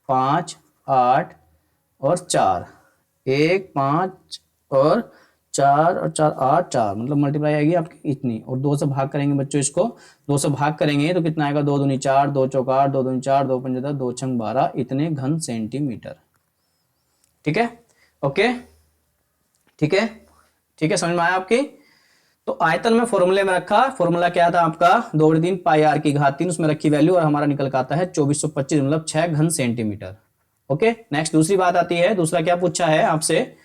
5, 8 और 4, 1, 5 और 4 और 4, 8, 4, मतलब मल्टीप्लाई आएगी आपकी इतनी। और 2 से भाग करेंगे बच्चों, इसको 2 से भाग करेंगे तो कितना आएगा, 2 दूनी 4, 2 चौक 8, 2 दूनी 4, 2 पंजे 10, 2 छंग 12, इतने घन सेंटीमीटर। ठीक है, ओके, ठीक है, ठीक है, समझ में आया आपकी। तो आयतन में फॉर्मूले में रखा, फॉर्मूला क्या था आपका 2/3 पाई R की घात 3, उसमें रखी वैल्यू और हमारा निकल का आता है 2425 मतलब 6 घन सेंटीमीटर। ओके, नेक्स्ट दूसरी बात आती है, दूसरा क्या पूछा है आपसे,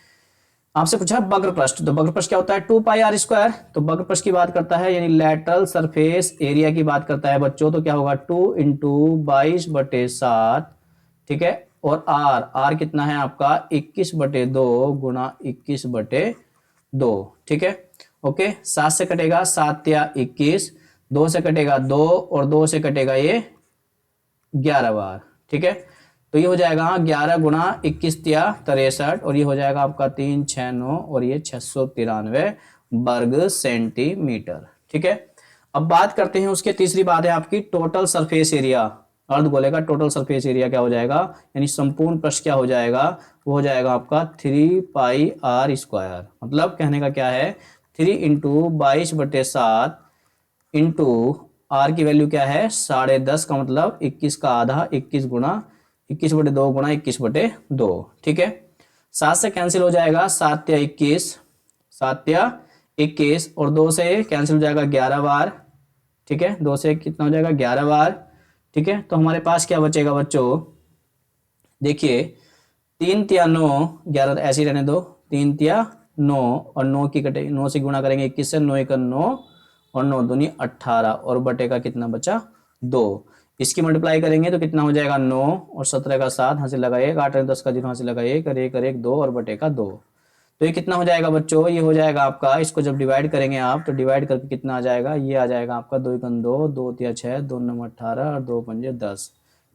आपसे पूछा वक्र पृष्ठ। तो वक्र पृष्ठ क्या होता है 2 पाई R स्क्वायर। तो वक्र पृष्ठ की बात करता है यानी लैटरल सरफेस एरिया की बात करता है बच्चों, तो क्या होगा 2 × 22/7। ठीक है, और R कितना है आपका 21/2 गुणा 21/2। ठीक है, ओके, 7 से कटेगा 7 या 21, 2 से कटेगा 2 और 2 से कटेगा ये 11 बार। ठीक है, तो ये हो जाएगा 11 गुणा 21 या 63 और ये हो जाएगा आपका 369 और ये 693 वर्ग सेंटीमीटर। ठीक है, अब बात करते हैं उसके, तीसरी बात है आपकी टोटल सरफेस एरिया। अर्धगोले का टोटल सरफेस एरिया क्या हो जाएगा, यानी संपूर्ण पृष्ठ क्या हो जाएगा, वो हो जाएगा आपका 3 पाई R स्क्वायर। मतलब कहने का क्या है 3 × 22/7 इंटू आर की वैल्यू क्या है 10.5 का मतलब 21 का आधा 21 गुणा 21/2 गुणा 21/2। ठीक है, 7 से कैंसिल हो जाएगा, 7 या 21, 7 या 21 और 2 से कैंसिल हो जाएगा 11 बार। ठीक है, 2 से कितना हो जाएगा 11 बार। ठीक है, तो हमारे पास क्या बचेगा बच्चों, देखिए 3 तिया 9, 11 तो ऐसे ही रहने दो, 3 तिया 9 और 9 की कटे 9 से गुणा करेंगे 21 से, 9 1 9 और 9 दूनी 18 और बटे का कितना बचा 2। इसकी मल्टीप्लाई करेंगे तो कितना हो जाएगा 9 और 17 का 7, हाथ से लगा 1, 8 और 10 का 0, हाथ से लगा 1 और 1 और 1 2 और बटे का 2। तो ये कितना हो जाएगा बच्चों, ये हो जाएगा आपका, इसको जब डिवाइड करेंगे आप तो डिवाइड करके कितना आ जाएगा, ये आ जाएगा आपका 2 1 2, 2 3 6, 2 9 18 और 2 5 10।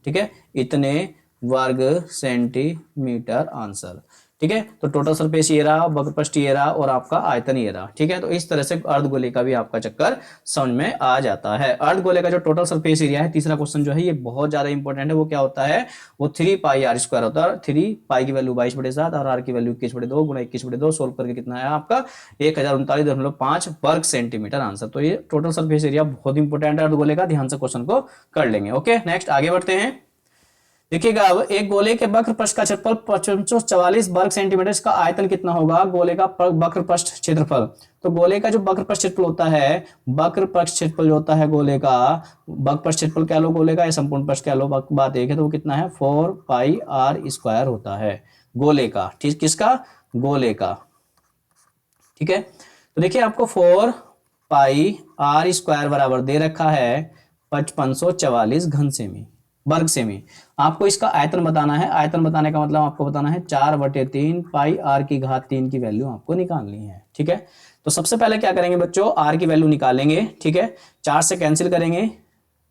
ठीक है, इतने वर्ग सेंटीमीटर आंसर। ठीक है, तो टोटल सरफेस ये रहा, वक्रपृष्ठ ये रहा और आपका आयतन ये रहा। ठीक है, तो इस तरह से अर्धगोले का भी आपका चक्कर समझ में आ जाता है। अर्धगोले का जो टोटल सरफेस एरिया है, तीसरा क्वेश्चन जो है ये बहुत ज्यादा इंपॉर्टेंट है। वो क्या होता है, वो 3πr² होता है। 3π की वैल्यू 22/7 और r की वैल्यू 21/2 गुणा 21/2 सोल्व करके कितना है आपका 1039.5 वर्ग सेंटीमीटर आंसर। तो ये टोटल सरफेस एरिया बहुत इंपॉर्टेंट है अर्धगोले का, ध्यान से क्वेश्चन को कर लेंगे। ओके, नेक्स्ट आगे बढ़ते हैं। देखिएगा, अब एक गोले के वक्रपृष्ठ का क्षेत्रफल 544 वर्ग सेंटीमीटर, इसका आयतन कितना होगा गोले का वक्रपृष्ठ क्षेत्रफल। तो गोले का जो वक्रपृष्ठ क्षेत्रफल होता है, वक्रपृष्ठ क्षेत्रफल जो होता है गोले का, वक्रपृष्ठ क्षेत्रफल कह लो गोले का या संपूर्ण पृष्ठ कह लो, बात एक है, तो वो कितना है 4πr² होता है गोले का। ठीक, किसका, गोले का। ठीक है, तो देखिए आपको 4πr² बराबर दे रखा है 5544 घन सेमी, वर्ग सेमी। आपको इसका आयतन बताना है। आयतन बताने का मतलब आपको बताना है 4/3 πr³ की वैल्यू आपको निकालनी है। ठीक है, तो सबसे पहले क्या करेंगे बच्चों, r की वैल्यू निकालेंगे। ठीक है, 4 से कैंसिल करेंगे,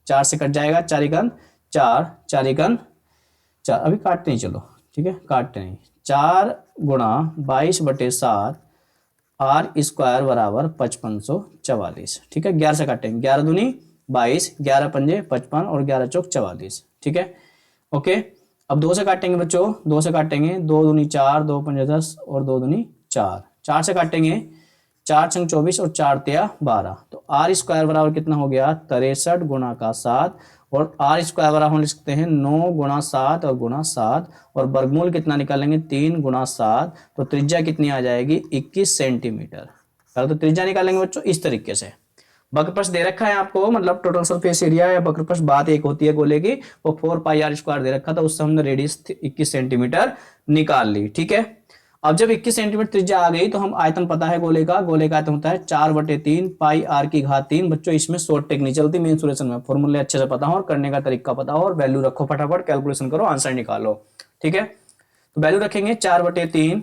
4 से कट जाएगा, 4 1 4, 4 1 4, अभी काटते नहीं, चलो ठीक है काटते नहीं, 4 गुणा 22/7 r² बराबर 5544। ठीक है, 11 से काटेंगे, 11 दूनी 22, 11 पंजे 55 और 11 चौक 44। ठीक है, ओके। अब 2 से काटेंगे बच्चों, 2 से काटेंगे, 2 दूनी 4, 2 पंजे 10 और 2 दूनी 4। 4 से काटेंगे, 4 छंग 24 और 4 तिया 12। तो r² बराबर कितना हो गया 63 गुणा का 7 और r² बराबर हम लिख सकते हैं 9 गुणा 7 और गुणा 7 और वर्गमूल कितना निकालेंगे 3 गुणा 7। तो त्रिज्या कितनी आ जाएगी 21 सेंटीमीटर। तो त्रिज्या निकालेंगे बच्चों इस तरीके से। वक्रपृष्ठ दे रखा है आपको, मतलब टोटल सरफेस एरिया या वक्रपृष्ठ बात एक होती है गोले की, वो 4πr² दे रखा था, उससे हमने रेडियस 21 सेंटीमीटर निकाल ली। ठीक है, अब जब 21 सेंटीमीटर त्रिज्या आ गई तो हम आयतन पता है गोले का आयतन होता है 4/3 πr³। बच्चों इसमें शॉर्ट टेक नहीं चलती, मेंसुरेशन में फॉर्मूले अच्छे से पता हो और करने का तरीका पता हो और वैल्यू रखो, फटाफट कैलकुलेशन करो, आंसर निकालो। ठीक है, तो वैल्यू रखेंगे 4/3,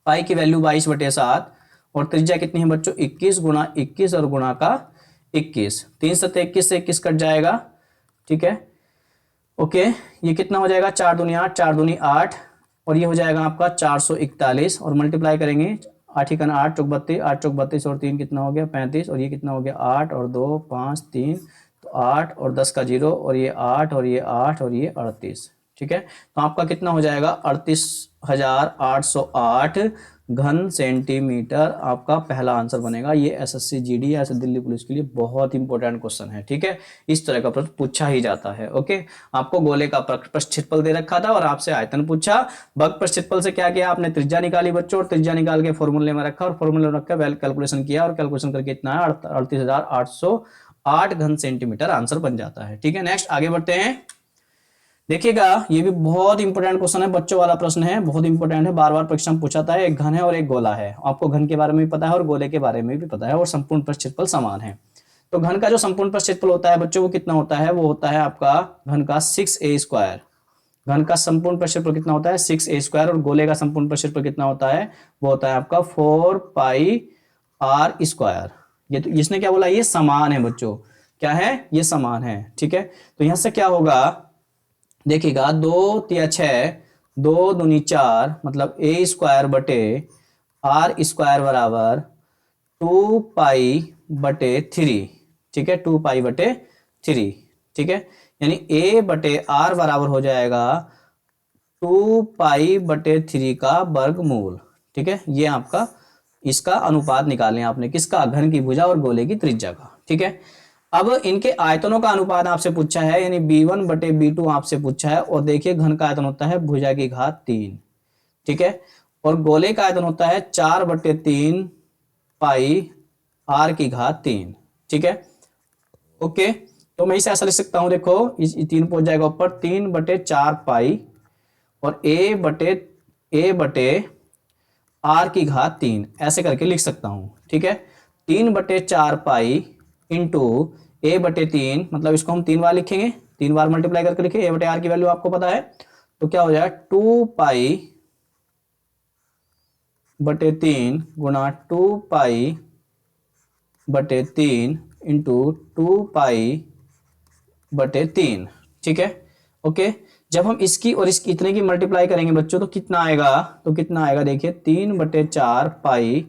पाई की वैल्यू 22/7 और त्रिज्या कितनी है बच्चों 21 गुणा 21 और गुणा का 21, 3 7 21 से 21 कट जाएगा। ठीक है, ओके, ये कितना हो जाएगा 4 दूनी 8, 4 दूनी 8 और ये हो जाएगा आपका 441 और मल्टीप्लाई करेंगे 8 1 8 चौक 32, 8 चौक 32 और 3 कितना हो गया 35 और ये कितना हो गया 8 और 2 5 3, तो 8 और 10 का 0 और ये 8 और ये 8 और ये 38। ठीक है, तो आपका कितना हो जाएगा 38,808 घन सेंटीमीटर आपका पहला आंसर बनेगा। ये एसएससी जीडी या दिल्ली पुलिस के लिए बहुत इंपॉर्टेंट क्वेश्चन है। ठीक है, इस तरह का प्रश्न पूछा ही जाता है। ओके, आपको गोले का वक्रपृष्ठ क्षेत्रफल दे रखा था और आपसे आयतन पूछा। वक्रपृष्ठ क्षेत्रफल से क्या किया आपने त्रिज्या निकाली बच्चों और त्रिज्या निकाल के फॉर्मूले में रखा और फॉर्मूले में रखकर कैलकुलेशन किया और कैलकुलेशन करके इतना है 38,808 घन सेंटीमीटर आंसर बन जाता है। ठीक है, नेक्स्ट आगे बढ़ते हैं। देखिएगा, ये भी बहुत इंपॉर्टेंट क्वेश्चन है, बच्चों वाला प्रश्न है, बहुत इंपॉर्टेंट है, बार बार परीक्षा में पूछा था। एक घन है और एक गोला है, आपको घन के बारे में भी पता है और गोले के बारे में भी पता है और संपूर्ण पृष्ठ क्षेत्रफल समान है। तो घन का जो संपूर्ण पृष्ठ क्षेत्रफल होता है बच्चों वो कितना होता है, वो होता है आपका घन का 6a²। घन का संपूर्ण पृष्ठ क्षेत्रफल कितना होता है 6a² और गोले का संपूर्ण पृष्ठ क्षेत्रफल कितना होता है वो होता है आपका 4πr²। ये तो इसने क्या बोला, ये समान है बच्चों, क्या है ये समान है। ठीक है, तो यहां से क्या होगा देखिएगा 2 तिया 6, 2 दूनी 4 मतलब a² बटे r² बराबर 2π/3। ठीक है, 2π/3। ठीक है, यानी a/r बराबर हो जाएगा 2π/3 का वर्गमूल। ठीक है, ये आपका इसका अनुपात निकालने आपने किसका, घन की भुजा और गोले की त्रिज्या का। ठीक है, अब इनके आयतनों का अनुपात आपसे पूछा है, यानी b1/b2 आपसे पूछा है। और देखिए घन का आयतन होता है भुजा की घात 3, ठीक है। और गोले का आयतन होता है 4/3 पाई r की घात 3, ठीक है। ओके, तो मैं इसे ऐसा लिख सकता हूं, देखो इस 3 पहुंच जाएगा ऊपर, 3/4 पाई और a बटे r की घात 3, ऐसे करके लिख सकता हूं, ठीक है। 3/4 पाई इंटू a/3, मतलब इसको हम 3 बार लिखेंगे, 3 बार मल्टीप्लाई करके लिखे, a/r की वैल्यू आपको पता है, तो क्या हो जाएगा 2π/3 गुणा 2π/3 इंटू 2π/3, ठीक है। ओके, जब हम इसकी और इसकी इतने की मल्टीप्लाई करेंगे बच्चों, तो कितना आएगा, देखिए 3/4 पाई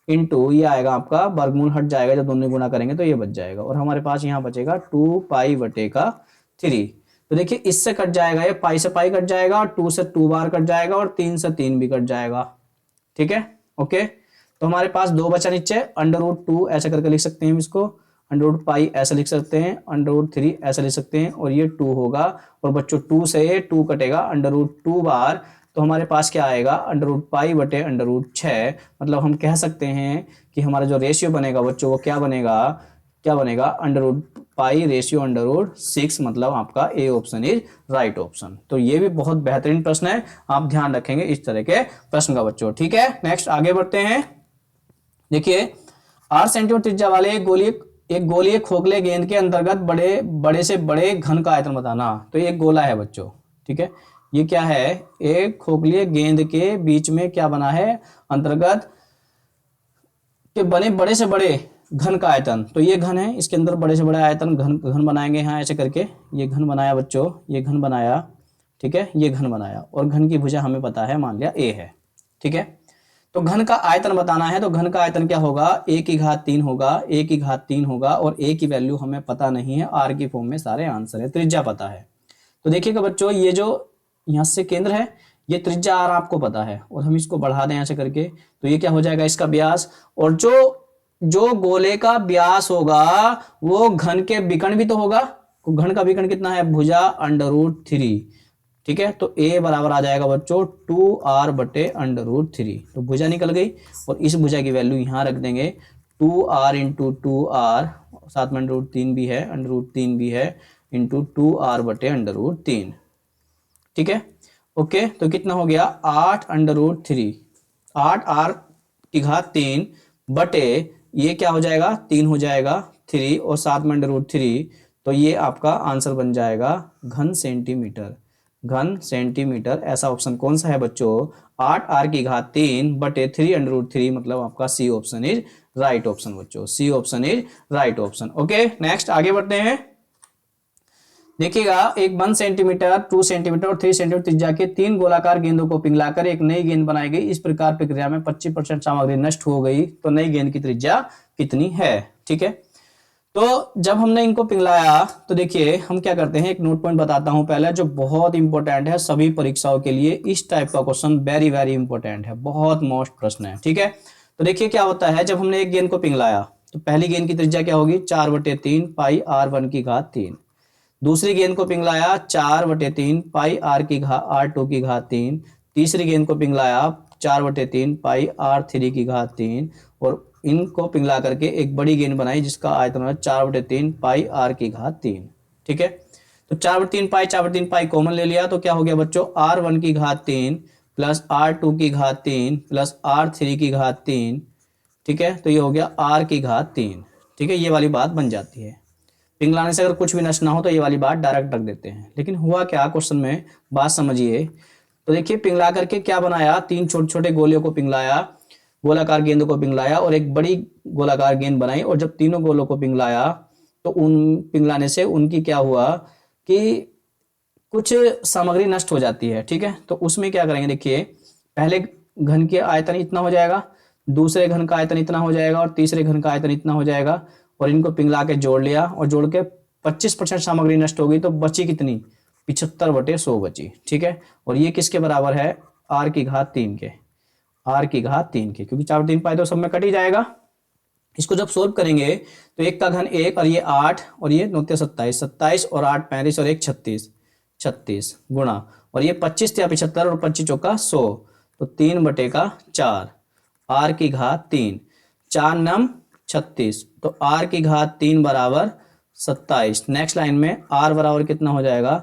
इंटू ये आएगा आपका वर्गमूल हट जाएगा, जब दोनों गुणा करेंगे तो ये बच जाएगा, और हमारे पास यहाँ बचेगा 2π/3। तो देखिए इससे कट जाएगा, ये पाई से पाई कट जाएगा, और 2 से 2 बार कट जाएगा, और 3 से 3 भी कट जाएगा, ठीक है। ओके, तो हमारे पास 2 बचा नीचे, √2 ऐसे करके लिख सकते हैं हम इसको, √पाई ऐसे लिख सकते हैं, √3 ऐसे लिख सकते हैं, और ये 2 होगा, और बच्चों 2 से ये 2 कटेगा √2 बार, तो हमारे पास क्या आएगा √पाई/√6। मतलब हम कह सकते हैं कि हमारा जो रेशियो बनेगा बच्चों वो क्या बनेगा, √पाई/√6, मतलब आपका A option is right option. तो ये भी बहुत बेहतरीन प्रश्न है, आप ध्यान रखेंगे इस तरह के प्रश्न का बच्चों, ठीक है। नेक्स्ट आगे बढ़ते हैं। देखिए 8 सेंटीमीटर त्रिज्या वाले एक गोलीय खोखले गेंद के अंतर्गत बड़े से बड़े घन का आयतन बताना। तो ये गोला है बच्चों, ठीक है। ये क्या है, एक खोखली गेंद के बीच में क्या बना है, अंतर्गत के बने बड़े से बड़े घन का आयतन। तो ये घन है, इसके अंदर बड़े से बड़े आयतन घन बनाएंगे यहाँ ऐसे करके, ये घन बनाया बच्चों, ये घन बनाया, ठीक है, ये घन बनाया, और घन की भुजा हमें पता है, मान लिया a है, ठीक है। तो घन का आयतन बताना है, तो घन का आयतन क्या होगा, a की घात 3 होगा, a की घात 3 होगा, और a की वैल्यू हमें पता नहीं है, r की फॉर्म में सारे आंसर है, त्रिज्या पता है। तो देखिएगा बच्चों, ये जो यहाँ से केंद्र है, ये त्रिज्या r आपको पता है, और हम इसको बढ़ा दें ऐसे करके, तो ये क्या हो जाएगा, इसका व्यास, और जो गोले का व्यास होगा वो घन के विकर्ण भी तो होगा। तो घन का विकर्ण कितना है, भुजा √3, ठीक है। तो a बराबर आ जाएगा बच्चों 2r/√3। तो भुजा निकल गई, और इस भुजा की वैल्यू यहां रख देंगे, 2r इंटू 2r, साथ में √3 भी है, √3 भी है, इंटू 2r/√3, ठीक है। ओके, तो कितना हो गया 8√3, 8r की घात 3 बटे ये क्या हो जाएगा, 3 हो जाएगा, 3 और साथ में √3, तो ये आपका आंसर बन जाएगा घन सेंटीमीटर। घन सेंटीमीटर, ऐसा ऑप्शन कौन सा है बच्चों, 8r की घात 3 बटे 3√3, मतलब आपका C option is right option बच्चों, C option is right option. Okay, next आगे बढ़ते हैं। देखिएगा, एक 1 सेंटीमीटर, 2 सेंटीमीटर और 3 सेंटीमीटर त्रिज्या के 3 गोलाकार गेंदों को पिघलाकर एक नई गेंद बनाई गई। इस प्रकार प्रक्रिया में 25% सामग्री नष्ट हो गई, तो नई गेंद की त्रिज्या कितनी है, ठीक है। तो जब हमने इनको पिघलाया, तो देखिए हम क्या करते हैं, एक नोट पॉइंट बताता हूं पहले, जो बहुत इंपॉर्टेंट है सभी परीक्षाओं के लिए। इस टाइप का क्वेश्चन वेरी वेरी इंपॉर्टेंट है, बहुत मोस्ट प्रश्न है, ठीक है। तो देखिए क्या होता है, जब हमने एक गेंद को पिघलाया, तो पहली गेंद की त्रिज्या क्या होगी, 4/3 पाई r1 की घात 3। दूसरी गेंद को पिघलाया 4/3 पाई r2 की घात 3। तीसरी गेंद को पिघलाया 4/3 पाई r3 की घात 3, और इनको पिघला करके एक बड़ी गेंद बनाई जिसका आयतन है 4/3 पाई r की घात 3, ठीक है। तो 4/3 पाई कॉमन ले लिया, तो क्या हो गया बच्चों, r1 की घात 3 प्लस r2 की घात 3 प्लस r3 की घात 3, ठीक है। तो ये हो गया r की घात 3, ठीक है। ये वाली बात बन जाती है। पिघलाने से अगर कुछ भी नष्ट ना हो तो ये वाली बात डायरेक्ट रख देते हैं। लेकिन हुआ क्या क्वेश्चन में, बात समझिए। तो देखिए पिघला करके क्या बनाया, 3 छोटे छोटे गोलियों को पिघलाया, गोलाकार गेंदों को पिघलाया, और एक बड़ी गोलाकार गेंद बनाई, और जब तीनों गोलों को पिघलाया, तो उन पिघलाने से उनकी क्या हुआ कि कुछ सामग्री नष्ट हो जाती है, ठीक है। तो उसमें क्या करेंगे, देखिए पहले घन के आयतन इतना हो जाएगा, दूसरे घन का आयतन इतना हो जाएगा, और तीसरे घन का आयतन इतना हो जाएगा, और इनको पिघला के जोड़ लिया, और जोड़ के 25% सामग्री नष्ट हो गई, तो बची कितनी, 75/100 बची, ठीक है। और ये किसके बराबर है, r की घात 3 के, r की घात 3 के, क्योंकि 4/3 पाई तो सब में कट ही जाएगा, इसको जब सोल्व करेंगे तो एक का घन 1 और ये 8 और ये 9 27, 27 और 8 35 और 1 36, 36 गुणा, और ये 25 या 75 और 25 चौका 100, तो 3/4 आर की घात 3, 4 नम 36, तो आर की घात 3 बराबर 27। नेक्स्ट लाइन में आर बराबर कितना हो जाएगा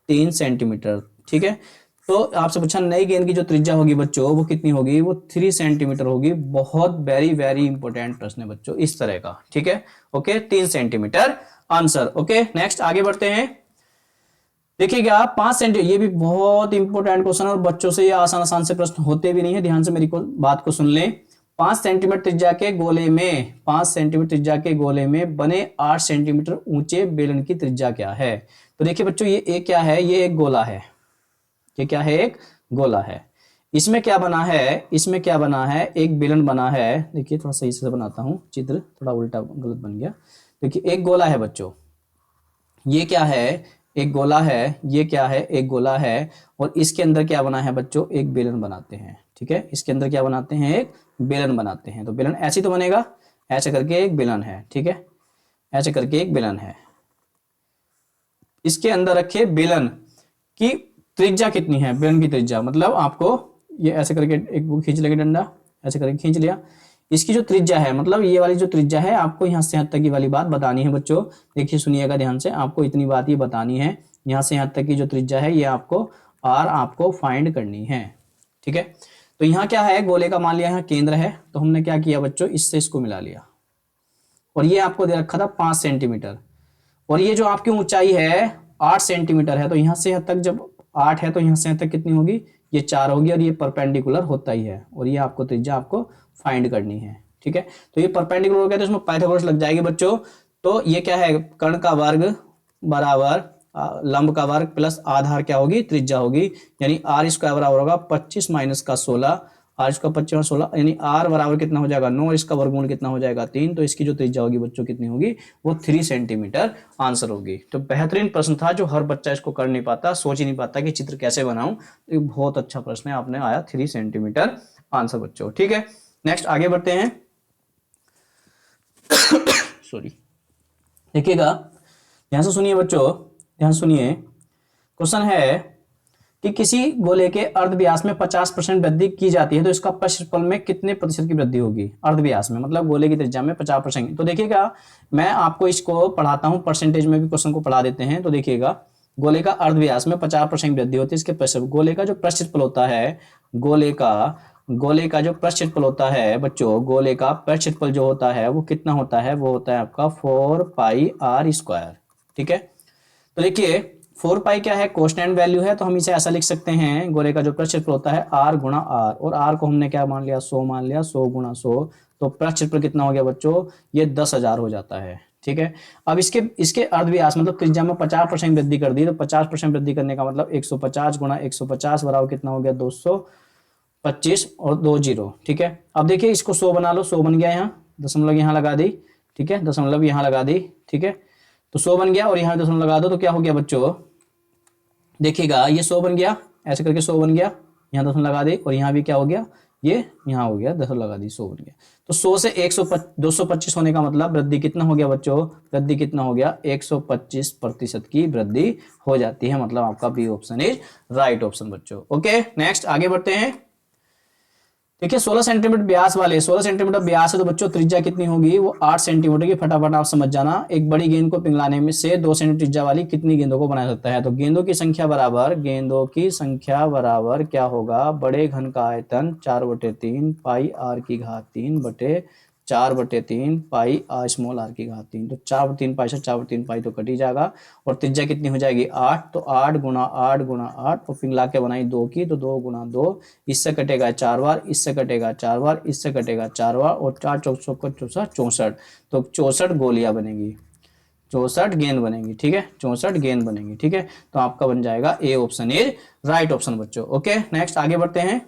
3 सेंटीमीटर। ठीक है, तो आपसे पूछा नई गेंद की जो त्रिज्या होगी बच्चों वो कितनी होगी, वो 3 सेंटीमीटर होगी। बहुत वेरी वेरी इंपॉर्टेंट प्रश्न है बच्चों इस तरह का। ठीक है, okay 3 centimetre answer. Okay next आगे बढ़ते हैं। देखिएगा 5 सेंटीमीटर, ये भी बहुत इंपॉर्टेंट क्वेश्चन और बच्चों से ये आसान आसान से प्रश्न होते भी नहीं है। ध्यान से मेरी बात को सुन लें। 5 सेंटीमीटर त्रिज्या के गोले में 5 सेंटीमीटर त्रिज्या के गोले में बने 8 सेंटीमीटर ऊंचे बेलन की त्रिज्या क्या है। तो देखिए बच्चों ये एक क्या है, ये एक गोला है। ये क्या है, एक गोला है। इसमें क्या बना है, इसमें क्या बना है, एक बेलन बना है। देखिए थोड़ा सही से बनाता हूं चित्र, थोड़ा उल्टा गलत बन गया। देखिए एक गोला है बच्चों, ये क्या है, एक गोला है। ये क्या है, एक गोला है। और इसके अंदर क्या बना है बच्चों, एक बेलन बनाते हैं। ठीक है, इसके अंदर क्या बनाते हैं, एक बेलन बनाते हैं। तो बेलन ऐसे तो बनेगा, ऐसे करके एक बेलन है। ठीक है, ऐसे करके एक बेलन है। इसके अंदर रखे बेलन की त्रिज्या कितनी है, बेलन की त्रिज्या मतलब आपको ये ऐसे करके एक वो खींच लेंगे, डंडा ऐसे करके खींच लिया। इसकी जो त्रिज्या है मतलब ये वाली जो त्रिज्या है आपको यहाँ से यहाँ तक की वाली बात बतानी है बच्चों। देखिए सुनिएगा ध्यान से, आपको इतनी बात ये बतानी है। यहाँ से यहाँ तक की जो त्रिज्या है ये आपको आर आपको फाइंड करनी है। ठीक है, तो यहाँ क्या है, गोले का मान लिया यहाँ केंद्र है, तो हमने क्या किया बच्चों, इससे इसको मिला लिया। और ये आपको दे रखा था 5 सेंटीमीटर, और ये जो आपकी ऊंचाई है 8 सेंटीमीटर है। तो यहाँ से यहाँ तक जब 8 है तो यहाँ से यहाँ तक कितनी होगी, ये 4 होगी। और ये परपेंडिकुलर होता ही है, और ये आपको त्रिज्या आपको फाइंड करनी है। ठीक है, तो ये परपेंडिकुलर हो गया तो इसमें पाइथागोरस लग जाएगी बच्चों। तो ये क्या है, कर्ण का वर्ग बराबर लंब का वर्ग प्लस आधार क्या होगी, त्रिज्या होगी। यानी आर स्क्वायर बराबर होगा 25 माइनस का 16, आर इसका 25 और 16 यानी आर बराबर कितना हो जाएगा 9, और इसका वर्गमूल कितना हो जाएगा 3। तो इसकी जो त्रिज्या होगी बच्चों कितनी होगी, वो 3 सेंटीमीटर आंसर होगी। तो बेहतरीन प्रश्न था, जो हर बच्चा इसको कर नहीं पाता, सोच ही नहीं पाता कि चित्र कैसे बनाऊं। तो ये बहुत अच्छा प्रश्न है, आपने आया 3 सेंटीमीटर आंसर बच्चों। ठीक है, नेक्स्ट आगे बढ़ते हैं। सॉरी, देखिएगा ध्यान से सुनिए बच्चों, ध्यान सुनिए। क्वेश्चन है कि किसी गोले के अर्धव्यास में 50% वृद्धि की जाती है तो इसका प्रक्षेपण में कितने प्रतिशत की वृद्धि होगी। अर्धव्यास में मतलब गोले की त्रिज्या में 50%। तो देखिएगा मैं आपको इसको पढ़ाता हूं, परसेंटेज में भी क्वेश्चन को पढ़ा देते हैं। तो देखिएगा गोले का अर्धव्यास में 50% वृद्धि होती है, इसके प्रक्षेपण गोले का जो प्रक्षेपण होता है, गोले का जो प्रक्षेपण होता है बच्चों, गोले का प्रक्षेपण जो होता है वो कितना होता है, वो होता है आपका 4 पाई आर स्क्वायर। ठीक है, तो देखिए 4 पाई क्या है, कांस्टेंट वैल्यू है, तो हम इसे ऐसा लिख सकते हैं, गोले का जो प्रक्षेपण होता है आर गुणा आर, और आर को हमने क्या मान लिया 100 मान लिया, 100 गुणा 100, तो प्रक्षेपण कितना हो गया बच्चों, ये 10,000 हो जाता है। ठीक है, अब इसके अर्धव्यास मतलब त्रिज्या में 50% वृद्धि कर दी, तो 50% वृद्धि करने का मतलब 150 गुणा 150 बराबर कितना हो गया 225 और 2 जीरो। ठीक है, अब देखिए इसको 100 बना लो, 100 बन गया, यहाँ दशमलव यहाँ लगा दी। ठीक है, दशमलव यहाँ लगा दी। ठीक है, तो 100 बन गया और यहाँ दशमलव लगा दो, तो क्या हो गया बच्चों, देखिएगा ये 100 बन गया, ऐसे करके 100 बन गया, यहाँ दशमलव लगा दे, और यहाँ भी क्या हो गया, ये यहाँ हो गया, दशमलव लगा दी, 100 बन गया। तो 100 से 225 होने का मतलब वृद्धि कितना हो गया बच्चों, वृद्धि कितना हो गया 125% की वृद्धि हो जाती है। मतलब आपका B option is right option बच्चों। ओके नेक्स्ट आगे बढ़ते हैं। देखिए 16 सेंटीमीटर व्यास वाले, 16 सेंटीमीटर व्यास है तो बच्चों त्रिज्या कितनी होगी, वो 8 सेंटीमीटर की। फटाफट आप समझ जाना, एक बड़ी गेंद को पिघलाने में से 2 सेंटीमीटर त्रिज्या वाली कितनी गेंदों को बना सकता है। तो गेंदों की संख्या बराबर क्या होगा, बड़े घन का आयतन 4/3 पाई आर की घात 3 बटे 4/3 पाई आर स्मॉल आर की घात 3। तो 4/3 पाई से 4/3 पाई तो कट ही जाएगा, और त्रिज्या कितनी हो जाएगी 8, तो 8 गुणा 8 गुणा 8, और पिघला के बनाई 2 की, तो 2 गुणा 2, इससे कटेगा 4 बार, इससे कटेगा 4 बार, इससे कटेगा 4 बार, और 4 चौक 64, तो 64 गोलियां बनेगी, 64 गेंद बनेगी। ठीक है, 64 गेंद बनेगी। ठीक है, तो आपका बन जाएगा A option is right option बच्चों। ओके नेक्स्ट आगे बढ़ते हैं।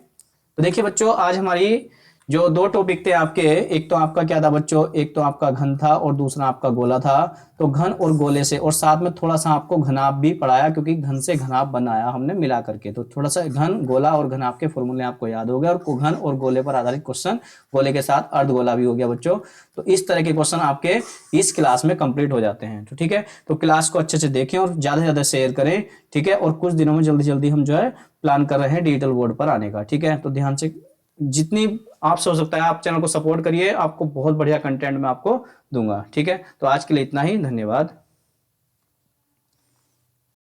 तो देखिए बच्चों आज हमारी जो दो टॉपिक थे आपके, एक तो आपका क्या था बच्चों, एक तो आपका घन था और दूसरा आपका गोला था। तो घन और गोले से, और साथ में थोड़ा सा आपको घनाभ भी पढ़ाया, क्योंकि घन से घनाभ बनाया हमने मिला करके। तो थोड़ा सा घन, गोला और घनाभ के फॉर्मूले आपको याद हो गए, और घन और गोले पर आधारित क्वेश्चन, गोले के साथ अर्धगोला भी हो गया बच्चों। तो इस तरह के क्वेश्चन आपके इस क्लास में कंप्लीट हो जाते हैं। तो ठीक है, तो क्लास को अच्छे से देखें और ज्यादा से ज्यादा शेयर करें। ठीक है, और कुछ दिनों में जल्दी जल्दी हम जो है प्लान कर रहे हैं डिजिटल बोर्ड पर आने का। ठीक है, तो ध्यान से जितनी आप सोच सकता है आप चैनल को सपोर्ट करिए, आपको बहुत बढ़िया कंटेंट मैं आपको दूंगा। ठीक है, तो आज के लिए इतना ही, धन्यवाद।